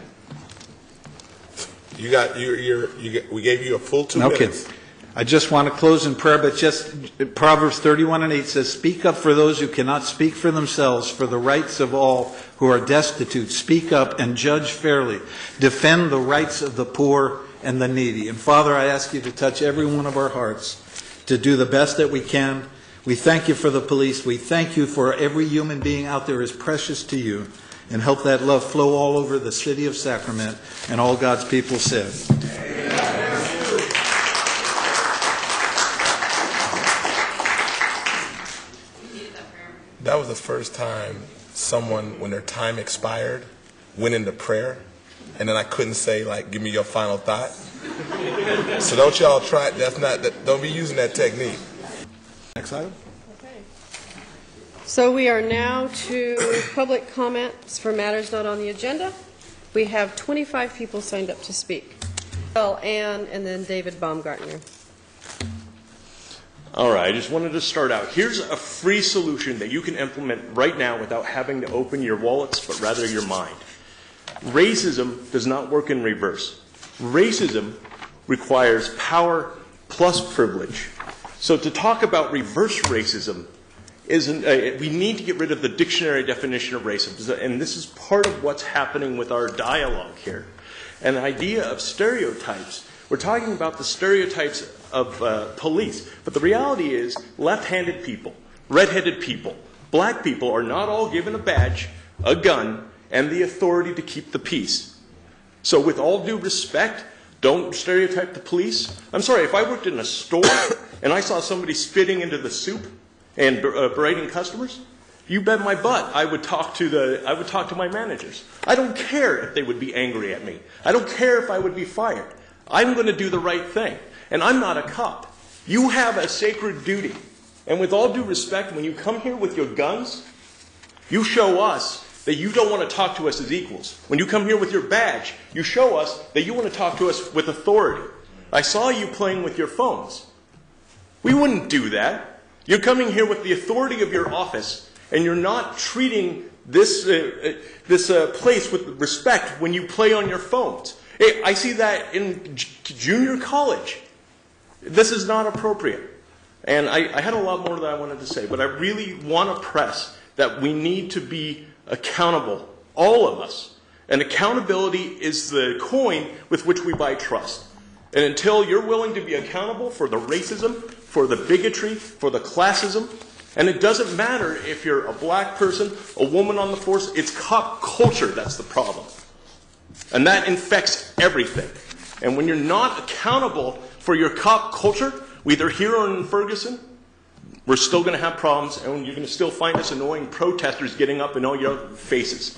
We gave you a full 2 minutes. I just want to close in prayer, but just Proverbs 31:8 says, "Speak up for those who cannot speak for themselves, for the rights of all who are destitute. Speak up and judge fairly. Defend the rights of the poor and the needy." And Father, I ask you to touch every one of our hearts to do the best that we can. We thank you for the police. We thank you for every human being out there is precious to you. And help that love flow all over the city of Sacramento. And all God's people said. That was the first time someone, when their time expired, went into prayer, and then I couldn't say, like, give me your final thought. So don't y'all try it. Don't be using that technique. Next item. So we are now to public comments for matters not on the agenda. We have 25 people signed up to speak. Well, Ann, and then David Baumgartner. All right, I just wanted to start out. Here's a free solution that you can implement right now without having to open your wallets, but rather your mind. Racism does not work in reverse. Racism requires power plus privilege. So to talk about reverse racism, we need to get rid of the dictionary definition of racism, and this is part of what's happening with our dialogue here. And the idea of stereotypes, we're talking about the stereotypes of police, but the reality is left-handed people, red-headed people, black people are not all given a badge, a gun, and the authority to keep the peace. So with all due respect, don't stereotype the police. I'm sorry, if I worked in a store and I saw somebody spitting into the soup and berating customers, you bet my butt I would talk to my managers. I don't care if they would be angry at me. I don't care if I would be fired. I'm going to do the right thing. And I'm not a cop. You have a sacred duty. And with all due respect, when you come here with your guns, you show us that you don't want to talk to us as equals. When you come here with your badge, you show us that you want to talk to us with authority. I saw you playing with your phones. We wouldn't do that. You're coming here with the authority of your office, and you're not treating this place with respect when you play on your phones. Hey, I see that in junior college. This is not appropriate. And I had a lot more that I wanted to say, but I really want to press that we need to be accountable, all of us. And accountability is the coin with which we buy trust. And until you're willing to be accountable for the racism, for the bigotry, for the classism, and it doesn't matter if you're a black person, a woman on the force, it's cop culture that's the problem. And that infects everything. And when you're not accountable for your cop culture, either here or in Ferguson, we're still going to have problems, and you're going to still find us annoying protesters getting up in all your faces.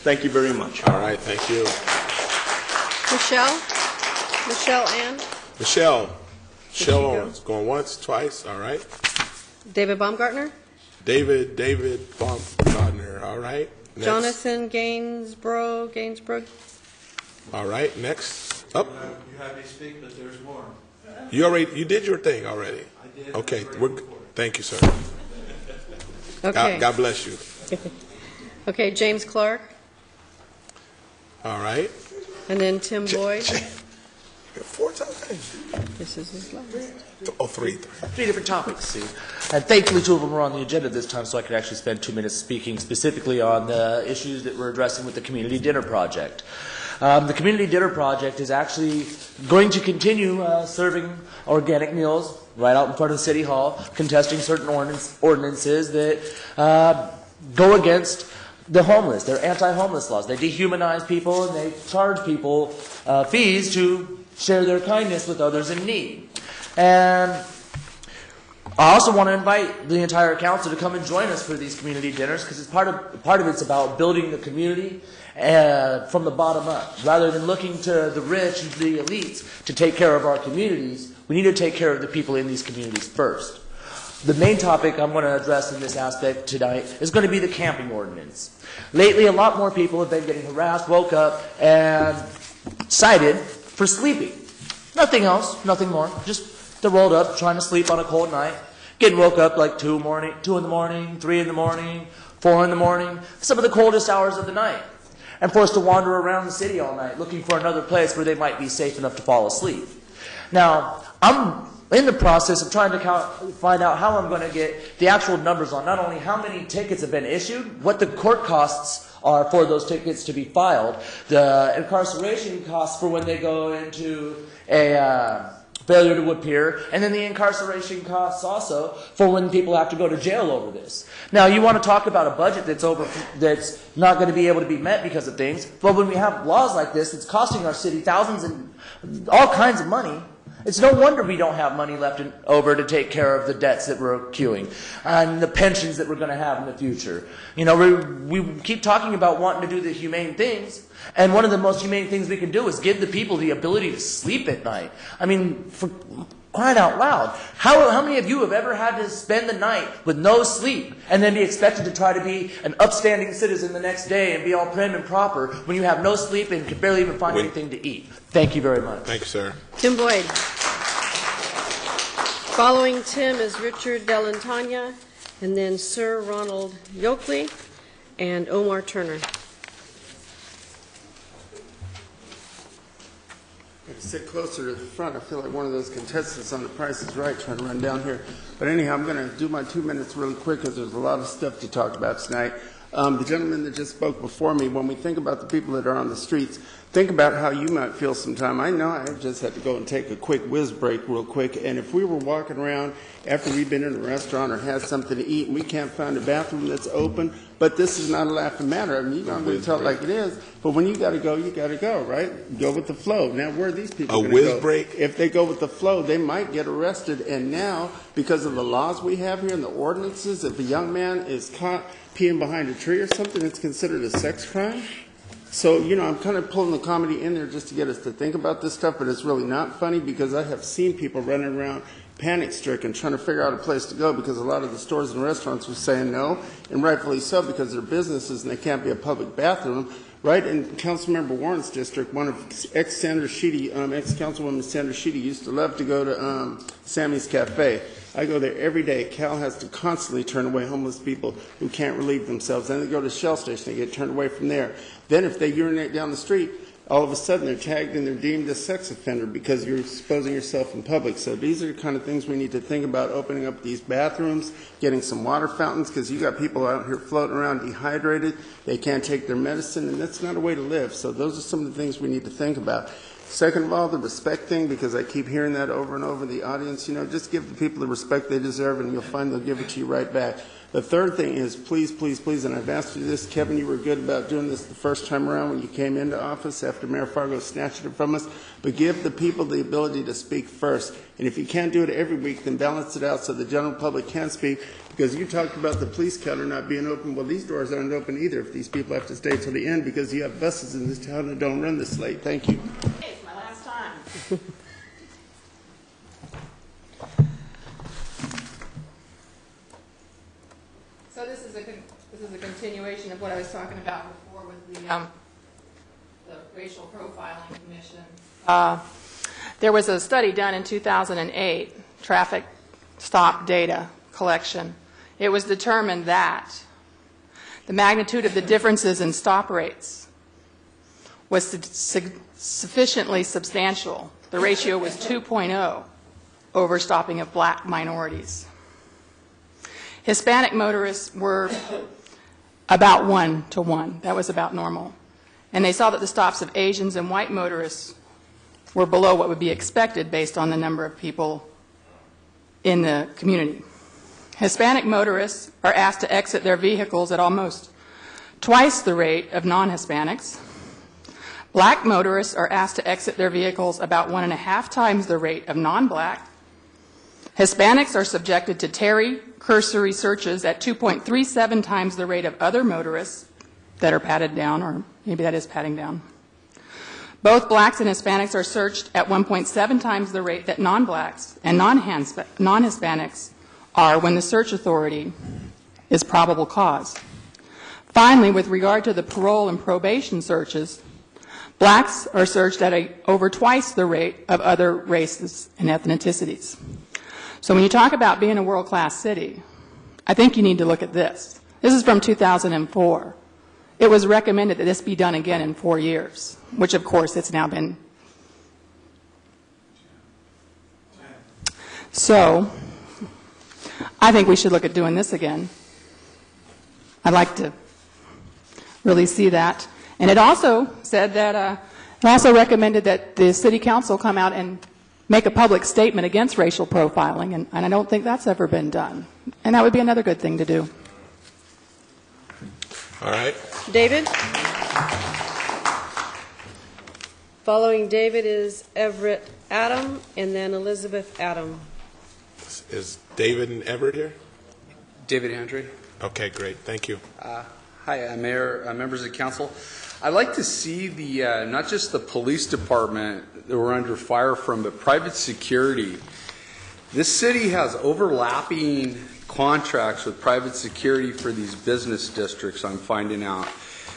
Thank you very much. All right, thank you. Michelle Ann. Michelle Owens. Going once, twice, all right. David Baumgartner. David Baumgartner. All right. Next. Jonathan Gainsborough. All right. Next up. You had me speak, but there's more. You did your thing already. I did. Okay. Thank you, sir. Okay. God bless you. Okay, James Clark. All right. And then Tim Boyd. 4 times. This is his last. Oh, three. 3 different topics, see. And thankfully 2 of them were on the agenda this time, so I could actually spend 2 minutes speaking specifically on the issues that we're addressing with the Community Dinner Project. The Community Dinner Project is actually going to continue serving organic meals right out in front of City Hall, contesting certain ordinances that go against the homeless. They're anti-homeless laws. They dehumanize people and they charge people fees to share their kindness with others in need. And I also want to invite the entire council to come and join us for these community dinners, because it's part of it's about building the community from the bottom up. Rather than looking to the rich and the elites to take care of our communities, we need to take care of the people in these communities first. The main topic I'm going to address in this aspect tonight is going to be the camping ordinance. Lately, a lot more people have been getting harassed, woke up, and cited for sleeping. Nothing else, nothing more. Just they're rolled up, trying to sleep on a cold night, getting woke up like 2 in the morning, 3 in the morning, 4 in the morning, some of the coldest hours of the night, and forced to wander around the city all night looking for another place where they might be safe enough to fall asleep. Now, I'm in the process of trying to find out how I'm going to get the actual numbers on not only how many tickets have been issued, what the court costs are for those tickets to be filed, the incarceration costs for when they go into a failure to appear, and then the incarceration costs also for when people have to go to jail over this. Now, you want to talk about a budget that's not going to be able to be met because of things, but when we have laws like this, it's costing our city thousands and all kinds of money. It's no wonder we don't have money left over to take care of the debts that we're accruing and the pensions that we're going to have in the future. You know, we keep talking about wanting to do the humane things, and one of the most humane things we can do is give the people the ability to sleep at night. I mean, for crying out loud, how many of you have ever had to spend the night with no sleep and then be expected to try to be an upstanding citizen the next day and be all prim and proper when you have no sleep and can barely even find anything to eat? Thank you very much. Thank you, sir. Tim Boyd. Following Tim is Richard Delantagna, and then Sir Ronald Yoakley and Omar Turner. I gotta sit closer to the front. I feel like one of those contestants on The Price is Right trying to run down here. But anyhow, I'm going to do my 2 minutes really quick because there's a lot of stuff to talk about tonight. The gentleman that just spoke before me, when we think about the people that are on the streets, think about how you might feel sometime. I know I just had to go and take a quick whiz break real quick, and if we were walking around after we've been in a restaurant or had something to eat and we can't find a bathroom that's open, but this is not a laughing matter. I mean, I'm going to tell it like it is, but when you got to go, right? Go with the flow. Now, where are these people going to go? A whiz break? If they go with the flow, they might get arrested, and now, because of the laws we have here and the ordinances, if a young man is caught peeing behind a tree or something, it's considered a sex crime. So, you know, I'm kind of pulling the comedy in there just to get us to think about this stuff, but it's really not funny because I have seen people running around panic-stricken trying to figure out a place to go because a lot of the stores and restaurants were saying no, and rightfully so because they're businesses and they can't be a public bathroom. Right in Councilmember Warren's district, one of ex-Councilwoman Sandra Sheedy used to love to go to Sammy's Cafe. I go there every day. Cal has to constantly turn away homeless people who can't relieve themselves. Then they go to Shell Station. They get turned away from there. Then if they urinate down the street, all of a sudden they're tagged and they're deemed a sex offender because you're exposing yourself in public. So these are the kind of things we need to think about, opening up these bathrooms, getting some water fountains, because you got people out here floating around dehydrated. They can't take their medicine, and that's not a way to live. So those are some of the things we need to think about. Second of all, the respect thing, because I keep hearing that over and over in the audience. You know, just give the people the respect they deserve, and you'll find they'll give it to you right back. The third thing is, please, please, please, and I've asked you this, Kevin, you were good about doing this the first time around when you came into office after Mayor Fargo snatched it from us, but give the people the ability to speak first. And if you can't do it every week, then balance it out so the general public can speak, because you talked about the police counter not being open. Well, these doors aren't open either if these people have to stay till the end because you have buses in this town that don't run this late. Thank you. It's my last time. So This is a continuation of what I was talking about before with the Racial Profiling Commission. There was a study done in 2008, traffic stop data collection. It was determined that the magnitude of the differences in stop rates was sufficiently substantial. The ratio was 2.0 over stopping of black minorities. Hispanic motorists were about 1-to-1. That was about normal. And they saw that the stops of Asians and white motorists were below what would be expected based on the number of people in the community. Hispanic motorists are asked to exit their vehicles at almost twice the rate of non-Hispanics. Black motorists are asked to exit their vehicles about 1.5 times the rate of non-black. Hispanics are subjected to Terry cursory searches at 2.37 times the rate of other motorists that are patted down, or maybe that is patting down. Both blacks and Hispanics are searched at 1.7 times the rate that non-blacks and non-Hispanics are when the search authority is probable cause. Finally, with regard to the parole and probation searches, blacks are searched at over twice the rate of other races and ethnicities. So when you talk about being a world-class city, I think you need to look at this. This is from 2004. It was recommended that this be done again in 4 years, which of course it's now been. So I think we should look at doing this again. I'd like to really see that. And it also said that, it also recommended that the city council come out and make a public statement against racial profiling, and I don't think that's ever been done. And that would be another good thing to do. All right. David? Following David is Everett Adam, and then Elizabeth Adam. Is David and Everett here? David Andre. Okay, great. Thank you. Hi, Mayor, members of council. I'd like to see the not just the police department that we're under fire from, but private security. This city has overlapping contracts with private security for these business districts, I'm finding out.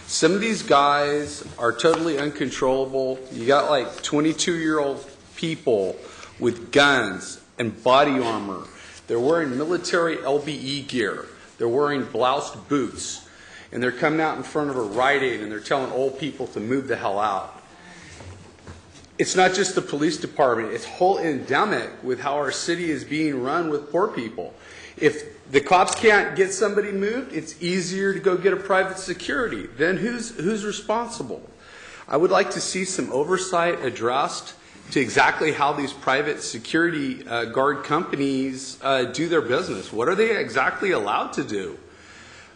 Some of these guys are totally uncontrollable. You got like 22-year-old people with guns and body armor. They're wearing military LBE gear. They're wearing bloused boots. And they're coming out in front of a Rite Aid and they're telling old people to move the hell out. It's not just the police department. It's whole endemic with how our city is being run with poor people. If the cops can't get somebody moved, it's easier to go get a private security. Then who's responsible? I would like to see some oversight addressed to exactly how these private security guard companies do their business. What are they exactly allowed to do?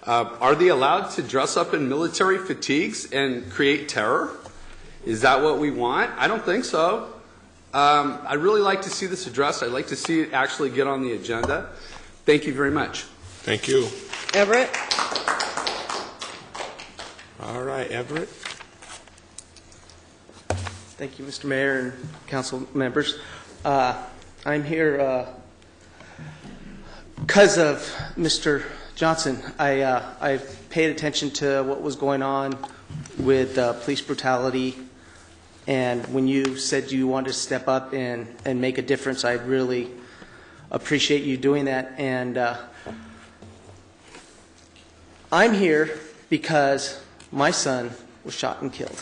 Are they allowed to dress up in military fatigues and create terror? Is that what we want? I don't think so. I'd really like to see this addressed. I'd like to see it actually get on the agenda. Thank you very much. Thank you. Everett? All right, Everett. Thank you, Mr. Mayor and council members. I'm here because of Mr. Johnson. I paid attention to what was going on with police brutality, and when you said you wanted to step up and make a difference, I really appreciate you doing that. And I'm here because my son was shot and killed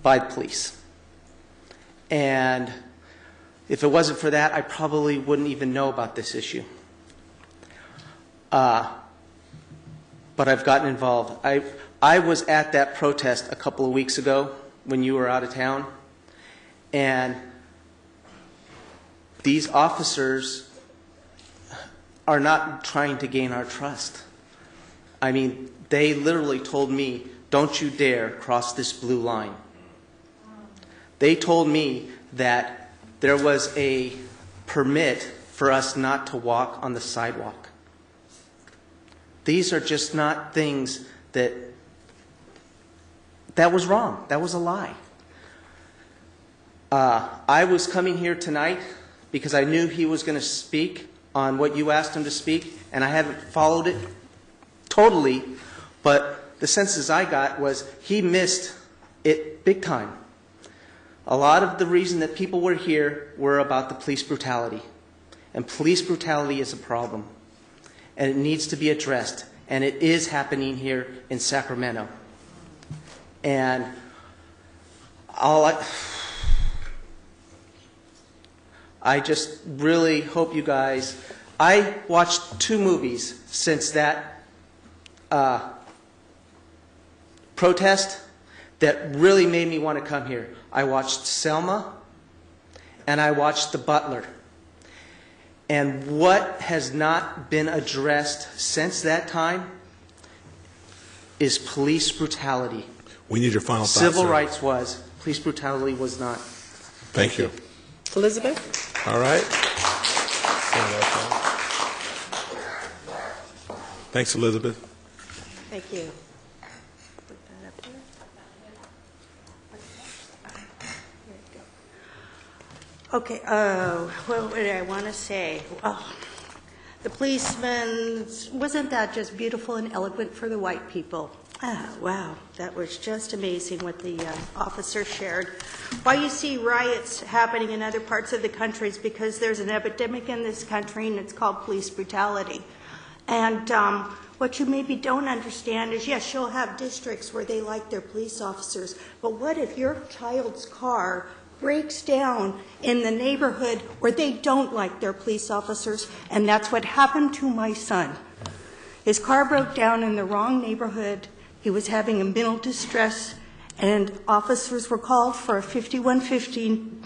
by the police. And if it wasn't for that, I probably wouldn't even know about this issue. But I've gotten involved. I was at that protest a couple of weeks ago when you were out of town, and these officers are not trying to gain our trust. I mean, they literally told me, "Don't you dare cross this blue line." They told me that there was a permit for us not to walk on the sidewalk. These are just not things that was wrong. That was a lie. I was coming here tonight because I knew he was going to speak on what you asked him to speak, and I haven't followed it totally, but the senses I got was he missed it big time. A lot of the reason that people were here were about the police brutality. And police brutality is a problem. And it needs to be addressed. And it is happening here in Sacramento. And I just really hope you guys... I watched 2 movies since that protest that really made me want to come here. I watched Selma and I watched The Butler. And what has not been addressed since that time is police brutality. We need your final thoughts. Civil sir. rights was. Police brutality was not. Thank you. Elizabeth? All right. Thanks, Elizabeth. Thank you. Okay, what would I want to say? Well, the policeman, wasn't that just beautiful and eloquent for the white people? Wow, that was just amazing what the officer shared. Why you see riots happening in other parts of the country is because there's an epidemic in this country and it's called police brutality. And what you maybe don't understand is, yes, you'll have districts where they like their police officers, but what if your child's car breaks down in the neighborhood where they don't like their police officers? And that's what happened to my son. His car broke down in the wrong neighborhood. He was having a mental distress, and officers were called for a 5115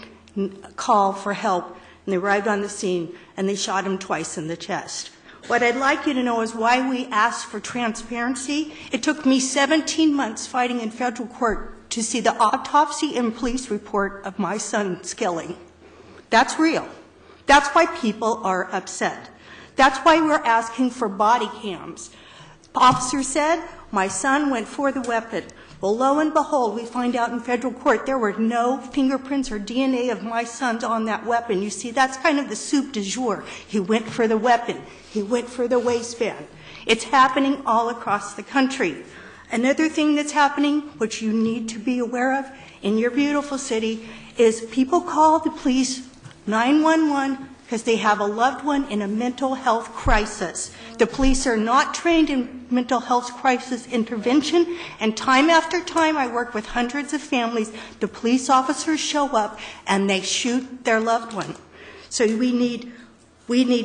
call for help, and they arrived on the scene, and they shot him twice in the chest. What I'd like you to know is why we asked for transparency. It took me 17 months fighting in federal court to see the autopsy and police report of my son's killing. That's real. That's why people are upset. That's why we're asking for body cams. The officer said, my son went for the weapon. Well, lo and behold, we find out in federal court there were no fingerprints or DNA of my son's on that weapon. You see, that's kind of the soup du jour. He went for the weapon. He went for the waistband. It's happening all across the country. Another thing that's happening, which you need to be aware of in your beautiful city, is people call the police 911 because they have a loved one in a mental health crisis. The police are not trained in mental health crisis intervention, and time after time I work with hundreds of families, the police officers show up and they shoot their loved one. So we need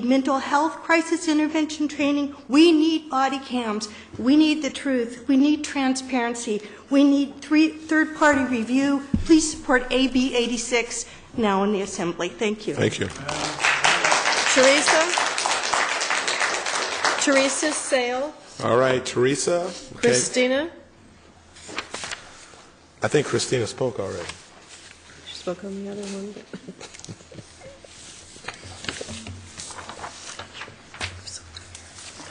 mental health crisis intervention training. We need body cams. We need the truth. We need transparency. We need third-party review. Please support AB 86 now in the Assembly. Thank you. Thank you. Teresa Sale. All right, Teresa. Okay. Christina. I think Christina spoke already. She spoke on the other one.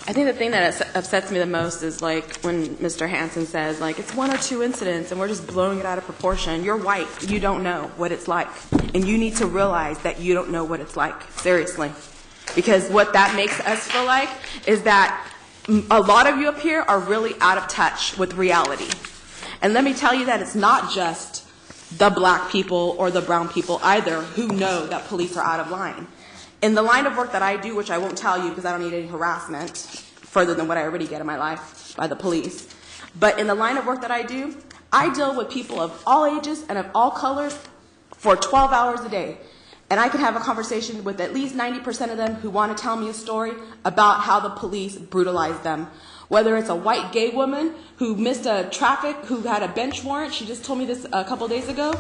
I think the thing that upsets me the most is like when Mr. Hansen says like it's 1 or 2 incidents and we're just blowing it out of proportion. You're white. You don't know what it's like. And you need to realize that you don't know what it's like. Seriously. Because what that makes us feel like is that a lot of you up here are really out of touch with reality. And let me tell you that it's not just the black people or the brown people either who know that police are out of line. In the line of work that I do, which I won't tell you because I don't need any harassment further than what I already get in my life by the police, but in the line of work that I do, I deal with people of all ages and of all colors for 12 hours a day. And I can have a conversation with at least 90% of them who want to tell me a story about how the police brutalized them. Whether it's a white gay woman who missed a traffic, who had a bench warrant, she just told me this a couple days ago,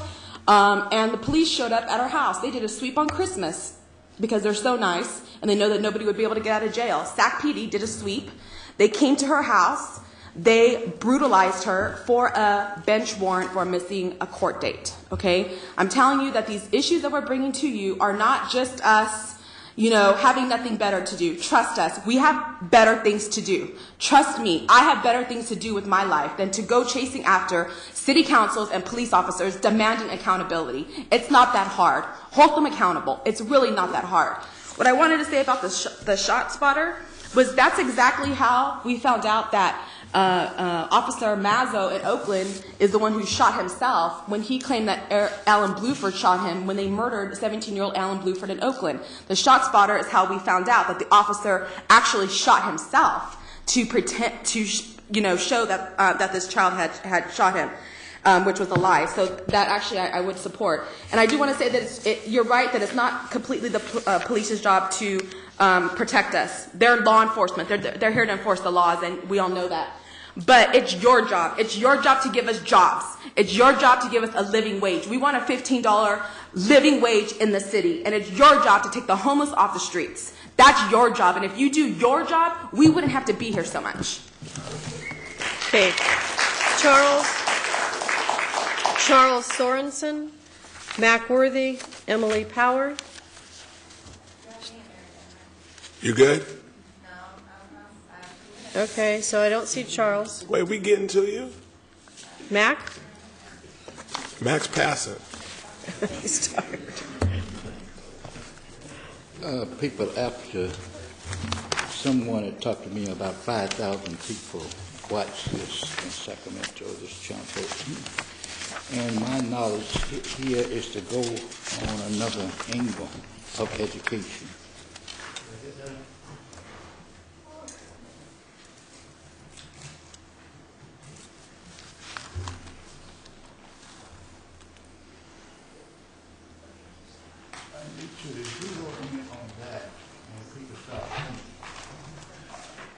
and the police showed up at her house. They did a sweep on Christmas because they're so nice and they know that nobody would be able to get out of jail. Sac PD did a sweep. They came to her house. They brutalized her for a bench warrant for missing a court date, okay? I'm telling you that these issues that we're bringing to you are not just us, having nothing better to do. Trust us. We have better things to do. Trust me, I have better things to do with my life than to go chasing after city councils and police officers demanding accountability. It's not that hard. Hold them accountable. It's really not that hard. What I wanted to say about the shot spotter, was that's exactly how we found out that Officer Mazzo in Oakland is the one who shot himself when he claimed that Alan Bluford shot him when they murdered 17-year-old Alan Bluford in Oakland. The shot spotter is how we found out that the officer actually shot himself to pretend to show that that this child had shot him. Which was a lie. So that actually I would support. And I do want to say that you're right that it's not completely the police's job to protect us. They're law enforcement. They're here to enforce the laws, and we all know that. But it's your job. It's your job to give us jobs. It's your job to give us a living wage. We want a $15 living wage in the city, and it's your job to take the homeless off the streets. That's your job, and if you do your job, we wouldn't have to be here so much. Okay. Charles Sorensen, Mac Worthy, Emily Power. You good? Okay, so I don't see Charles. Wait, we getting to you? Mac? Mac's passing. He's tired. People, after someone had talked to me about 5,000 people watched this in Sacramento, this channel. And my knowledge here is to go on another angle of education. I need you to zero in on that and people start thinking.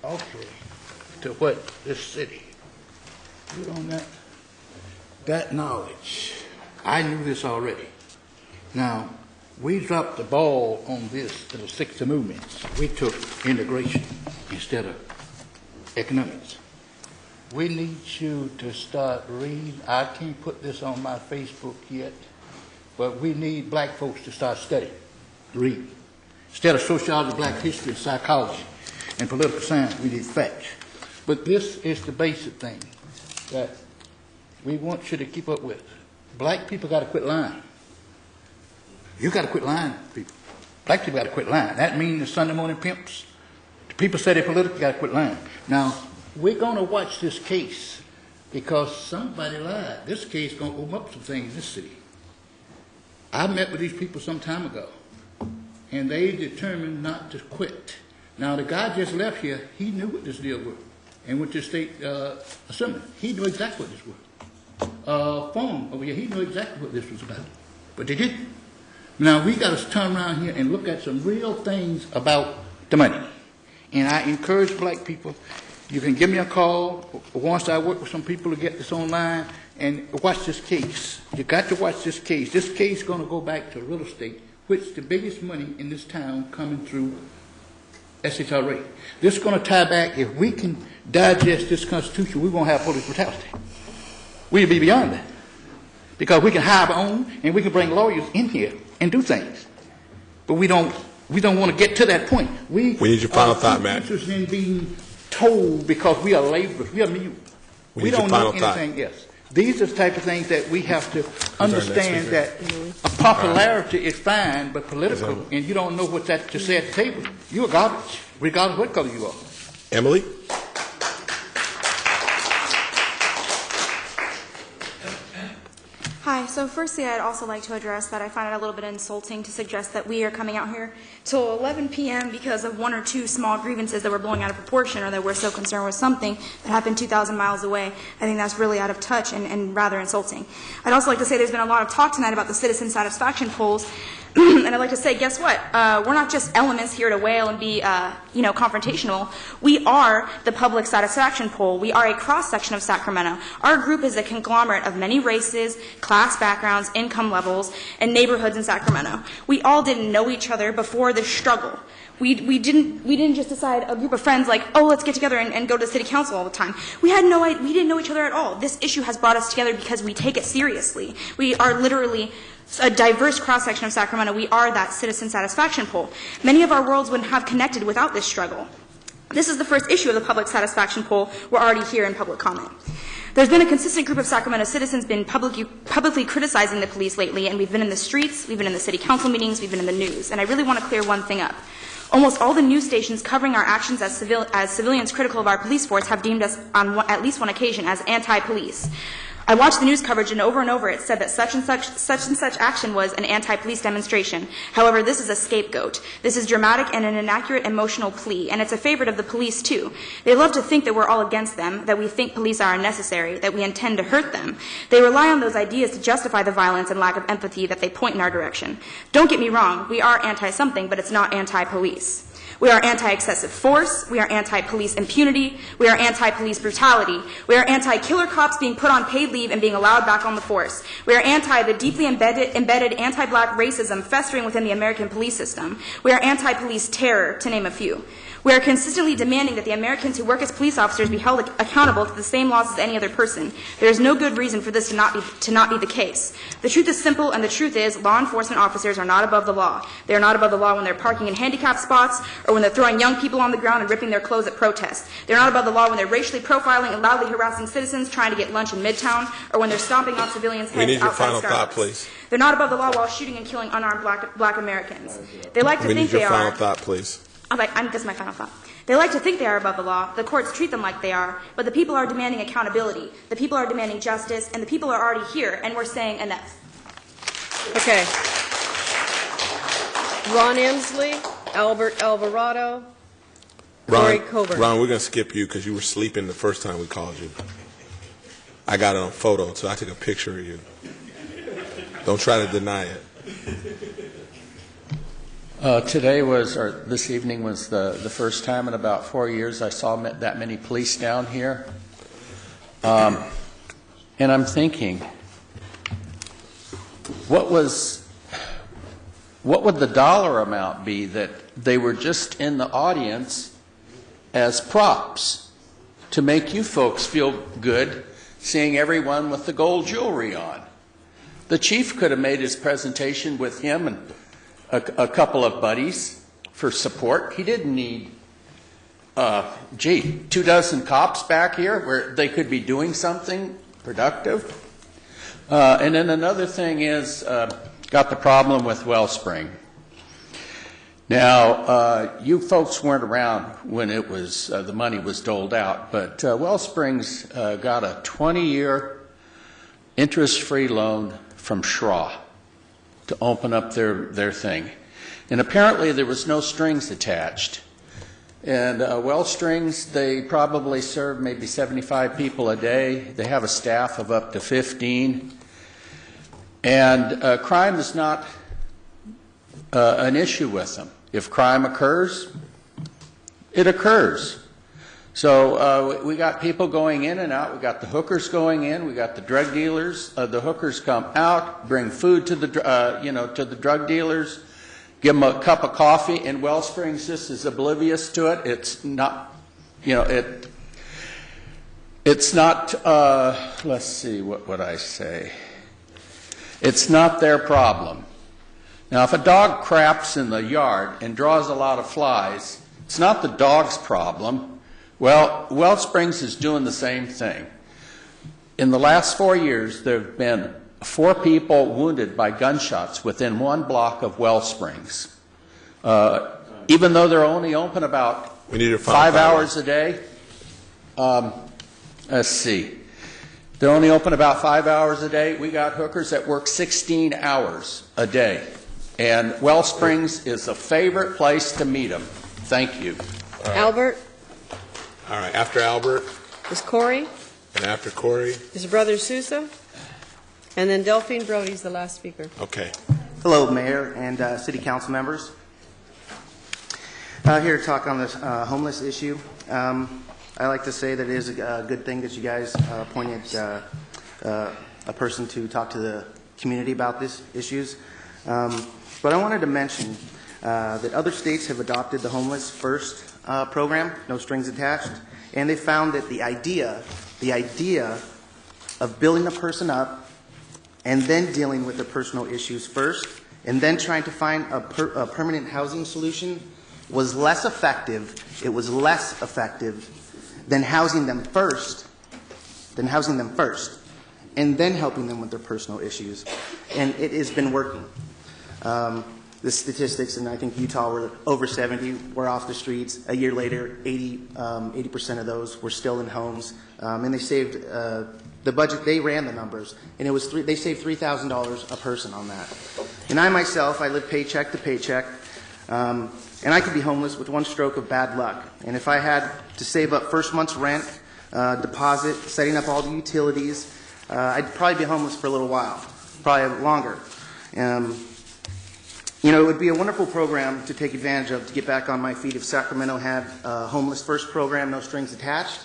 Okay, to what this city, put on that. That knowledge, I knew this already. Now, we dropped the ball on this in the 60 movements. We took integration instead of economics. We need you to start reading. I can't put this on my Facebook yet, but we need black folks to start studying, read. Instead of sociology, black history, psychology, and political science, we need facts. But this is the basic thing that we want you to keep up with. Black people got to quit lying. You got to quit lying, people. Black people got to quit lying. That means the Sunday morning pimps. The people say they're political, got to quit lying. Now, we're going to watch this case because somebody lied. This case is going to open up some things in this city. I met with these people some time ago, and they determined not to quit. Now, the guy just left here. He knew what this deal was. And went to state assembly. He knew exactly what this was. Phone over here, he knew exactly what this was about. But they didn't. Now, we got to turn around here and look at some real things about the money. And I encourage black people, you can give me a call once I work with some people to get this online and watch this case. You got to watch this case. This case is going to go back to real estate, which the biggest money in this town coming through SHRA. This is going to tie back. If we can digest this Constitution, we won't have police brutality. We'll be beyond that. Because we can hire our own and we can bring lawyers in here and do things. But we don't want to get to that point. We need your final thought, Matt. Interested in being told because we are laborers, we are mute. We don't know anything else. These are the type of things that we have to understand that a popularity is fine, but political, and you don't know what that to say at the table. You're garbage, regardless of what color you are. Emily? Hi, so firstly I'd also like to address that I find it a little bit insulting to suggest that we are coming out here till 11 p.m. because of one or two small grievances that we're blowing out of proportion or that we're so concerned with something that happened 2,000 miles away. I think that's really out of touch and rather insulting. I'd also like to say there's been a lot of talk tonight about the citizen satisfaction polls. And I'd like to say, guess what? We're not just elements here to wail and be, confrontational. We are the public satisfaction poll. We are a cross-section of Sacramento. Our group is a conglomerate of many races, class backgrounds, income levels, and neighborhoods in Sacramento. We all didn't know each other before this struggle. We didn't just decide a group of friends like, oh, let's get together and go to the city council all the time. We didn't know each other at all. This issue has brought us together because we take it seriously. We are literally a diverse cross-section of Sacramento. We are that citizen satisfaction poll. Many of our worlds wouldn't have connected without this struggle. This is the first issue of the public satisfaction poll. We're already here in public comment. There's been a consistent group of Sacramento citizens been publicly criticizing the police lately, and we've been in the streets, we've been in the city council meetings, we've been in the news. And I really want to clear one thing up. Almost all the news stations covering our actions as civilians critical of our police force have deemed us on at least one occasion as anti-police. I watched the news coverage, and over it said that such and such action was an anti-police demonstration. However, this is a scapegoat. This is dramatic and an inaccurate emotional plea, and it's a favorite of the police, too. They love to think that we're all against them, that we think police are unnecessary, that we intend to hurt them. They rely on those ideas to justify the violence and lack of empathy that they point in our direction. Don't get me wrong, we are anti-something, but it's not anti-police. We are anti-excessive force. We are anti-police impunity. We are anti-police brutality. We are anti-killer cops being put on paid leave and being allowed back on the force. We are anti the deeply embedded anti-black racism festering within the American police system. We are anti-police terror, to name a few. We are consistently demanding that the Americans who work as police officers be held accountable to the same laws as any other person. There is no good reason for this to not be the case. The truth is simple, and the truth is law enforcement officers are not above the law. They are not above the law when they're parking in handicapped spots or when they're throwing young people on the ground and ripping their clothes at protests. They're not above the law when they're racially profiling and loudly harassing citizens trying to get lunch in Midtown or when they're stomping on civilians' heads outside Starbucks. We need your final thought, please. They're not above the law while shooting and killing unarmed black Americans. They like to We think need your they final are. thought, please. This is my final thought. They like to think they are above the law. The courts treat them like they are. But the people are demanding accountability. The people are demanding justice. And the people are already here. And we're saying enough. Okay. Ron Emsley, Albert Alvarado, Corey Coburn. Ron, we're going to skip you because you were sleeping the first time we called you. I got it on photo, so I took a picture of you. Don't try to deny it. This evening was the first time in about 4 years I saw that many police down here. And I'm thinking, what would the dollar amount be that they were just in the audience as props to make you folks feel good seeing everyone with the gold jewelry on? The chief could have made his presentation with him and a couple of buddies for support. He didn't need, 24 cops back here where they could be doing something productive. And then another thing is, got the problem with Wellspring. Now, you folks weren't around when it was the money was doled out, but Wellspring's got a 20-year interest-free loan from Schraw to open up their thing. And apparently there was no strings attached. And Wellsprings, they probably serve maybe 75 people a day. They have a staff of up to 15. And crime is not an issue with them. If crime occurs, it occurs. So we got people going in and out. We got the hookers going in. We got the drug dealers. The hookers come out, bring food to the to the drug dealers, give them a cup of coffee. And Wellsprings just is oblivious to it. It's not, it's not. Let's see, what would I say? It's not their problem. Now, if a dog craps in the yard and draws a lot of flies, it's not the dog's problem. Well, Wellsprings is doing the same thing. In the last 4 years, there have been 4 people wounded by gunshots within 1 block of Wellsprings. Even though they're only open about 5 hours a day. Let's see. They're only open about 5 hours a day. We got hookers that work 16 hours a day. And Wellsprings is a favorite place to meet them. Thank you. Albert? All right, after Albert. Is Corey? And after Corey. His brother Sousa? And then Delphine Brody's the last speaker. Okay. Hello, Mayor and City Council members. Here to talk on this homeless issue. I like to say that it is a good thing that you guys appointed a person to talk to the community about these issues. But I wanted to mention that other states have adopted the Homeless First program, no strings attached, and they found that the idea of building a person up and then dealing with the personal issues first and then trying to find a permanent housing solution was less effective. It was less effective than housing them first than housing them first, and then helping them with their personal issues. And it has been working. The statistics, and I think Utah were over 70 were off the streets. A year later, 80% of those were still in homes. And they saved the budget. They ran the numbers, and it was they saved $3,000 a person on that. And I myself, I live paycheck to paycheck, and I could be homeless with one stroke of bad luck. And if I had to save up first month's rent, deposit, setting up all the utilities, I'd probably be homeless for a little while, probably longer. You know, it would be a wonderful program to take advantage of to get back on my feet if Sacramento had a Homeless First program, no strings attached.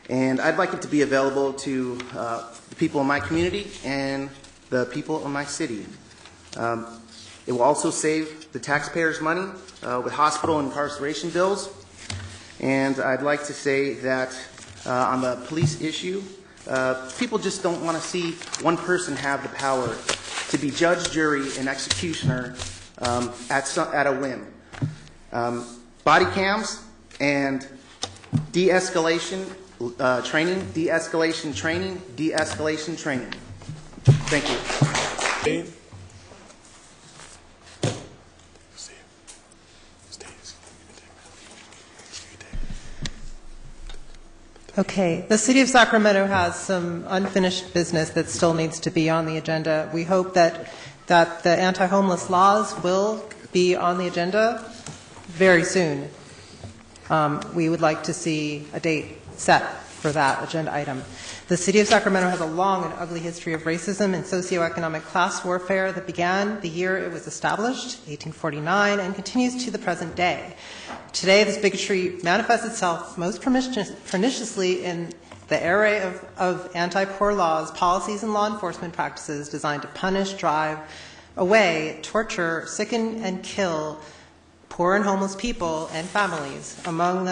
And I'd like it to be available to the people in my community and the people in my city. It will also save the taxpayers money with hospital and incarceration bills. And I'd like to say that on the police issue, people just don't want to see one person have the power to be judge, jury, and executioner at a whim. Body cams and de-escalation training, de-escalation training, de-escalation training. Thank you. Okay, the City of Sacramento has some unfinished business that still needs to be on the agenda. We hope that the anti-homeless laws will be on the agenda very soon. We would like to see a date set for that agenda item. The City of Sacramento has a long and ugly history of racism and socioeconomic class warfare that began the year it was established, 1849, and continues to the present day. Today, this bigotry manifests itself most perniciously in the array of anti-poor laws, policies, and law enforcement practices designed to punish, drive away, torture, sicken, and kill poor and homeless people and families, among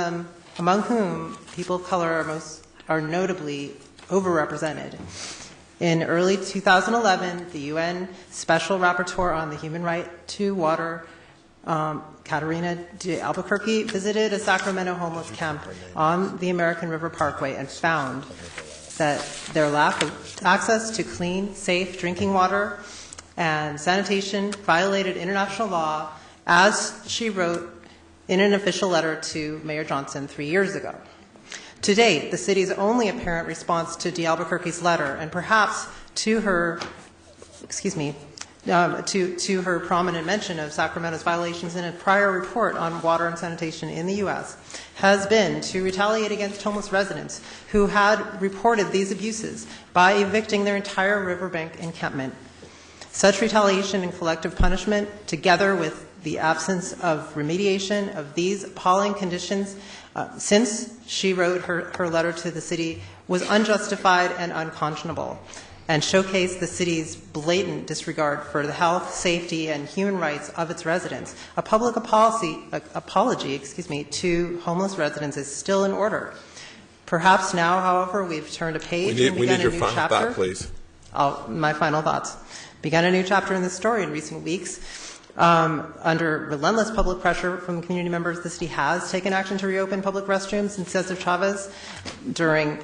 whom people of color are notably overrepresented. In early 2011, the UN Special Rapporteur on the Human Right to Water, Katarina de Albuquerque, visited a Sacramento homeless camp on the American River Parkway and found that their lack of access to clean, safe drinking water and sanitation violated international law, as she wrote in an official letter to Mayor Johnson 3 years ago. To date, the city's only apparent response to de Albuquerque's letter, and perhaps to her, to her prominent mention of Sacramento's violations in a prior report on water and sanitation in the U.S., has been to retaliate against homeless residents who had reported these abuses by evicting their entire riverbank encampment. Such retaliation and collective punishment, together with the absence of remediation of these appalling conditions since she wrote her letter to the city, was unjustified and unconscionable, and showcased the city's blatant disregard for the health, safety, and human rights of its residents. A public apology to homeless residents is still in order. Perhaps now, however, we've turned a page and begun a new chapter. We need your final thought, please. My final thoughts. Begun a new chapter in this story in recent weeks. Under relentless public pressure from community members, the city has taken action to reopen public restrooms in Cesar Chavez during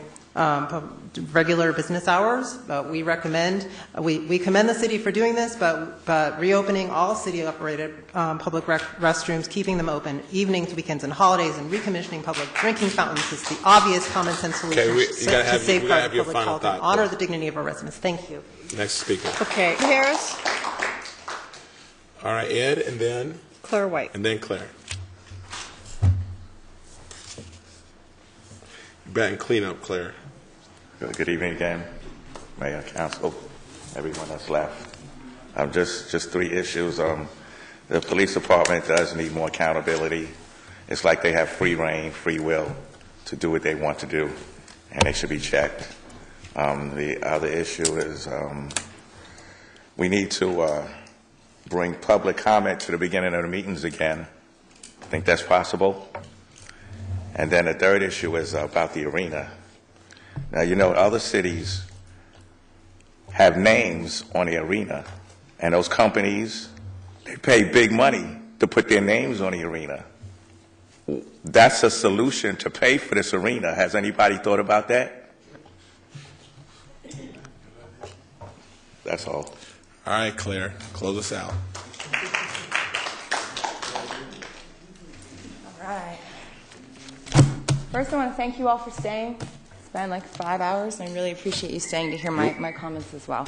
regular business hours. We commend the city for doing this, but reopening all city-operated public restrooms, keeping them open evenings, weekends, and holidays, and recommissioning public drinking fountains is the obvious common sense solution to safeguard public health and honor the dignity of our residents. Thank you. Next speaker. Okay, Harris. All right, Ed, and then Claire White. And then Claire. Back and clean up, Claire. Good evening again, Mayor, Council, everyone that's left. Just three issues. The police department does need more accountability. It's like they have free reign, free will to do what they want to do, and they should be checked. The other issue is we need to bring public comment to the beginning of the meetings again. I think that's possible. And then the third issue is about the arena. Now, you know, other cities have names on the arena, and those companies, they pay big money to put their names on the arena. That's a solution to pay for this arena. Has anybody thought about that? That's all. All right, Claire, close us out. All right. First, I want to thank you all for staying. It's been like 5 hours, and I really appreciate you staying to hear my comments as well.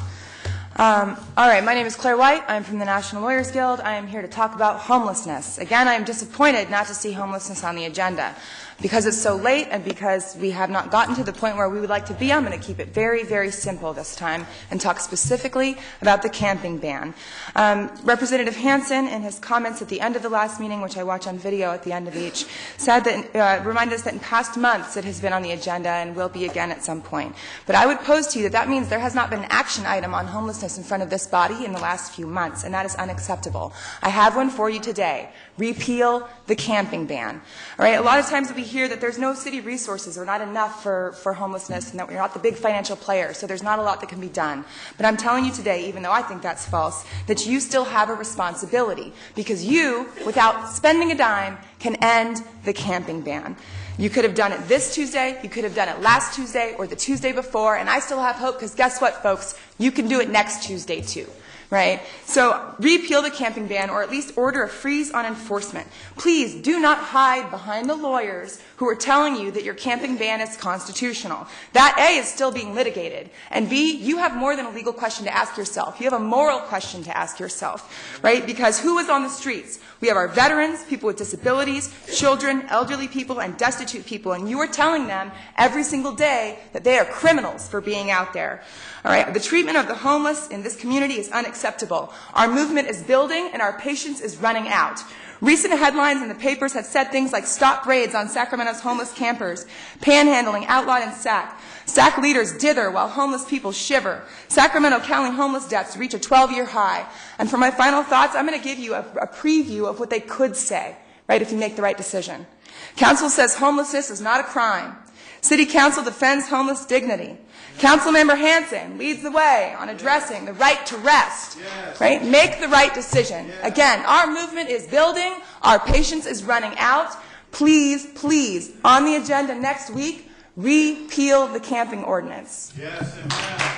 All right, my name is Claire White. I'm from the National Lawyers Guild. I am here to talk about homelessness. Again, I am disappointed not to see homelessness on the agenda. Because it's so late and because we have not gotten to the point where we would like to be, I'm going to keep it very, very simple this time and talk specifically about the camping ban. Representative Hansen, in his comments at the end of the last meeting, which I watch on video at the end of each, said that, reminded us that in past months it has been on the agenda and will be again at some point. But I would pose to you that that means there has not been an action item on homelessness in front of this body in the last few months, and that is unacceptable. I have one for you today. Repeal the camping ban. All right, a lot of times we hear that there's no city resources or not enough for homelessness and that we're not the big financial player, so there's not a lot that can be done. But I'm telling you today, even though I think that's false, that you still have a responsibility because you, without spending a dime, can end the camping ban. You could have done it this Tuesday, you could have done it last Tuesday or the Tuesday before, and I still have hope because guess what, folks? You can do it next Tuesday too. Right? So repeal the camping ban or at least order a freeze on enforcement. Please do not hide behind the lawyers who are telling you that your camping ban is constitutional. That A is still being litigated. And B, you have more than a legal question to ask yourself. You have a moral question to ask yourself. Right? Because who is on the streets? We have our veterans, people with disabilities, children, elderly people, and destitute people. And you are telling them every single day that they are criminals for being out there. All right? The treatment of the homeless in this community is unacceptable. Our movement is building and our patience is running out. Recent headlines in the papers have said things like stop raids on Sacramento's homeless campers, panhandling outlawed in Sac. Sac leaders dither while homeless people shiver. Sacramento County homeless deaths reach a 12-year high. And for my final thoughts, I'm going to give you a preview of what they could say, right, if you make the right decision. Council says homelessness is not a crime. City Council defends homeless dignity. Councilmember Hansen leads the way on addressing the right to rest. Yes. Right? Make the right decision. Yes. Again, our movement is building. Our patience is running out. Please, please, on the agenda next week, repeal the camping ordinance. Yes, amen.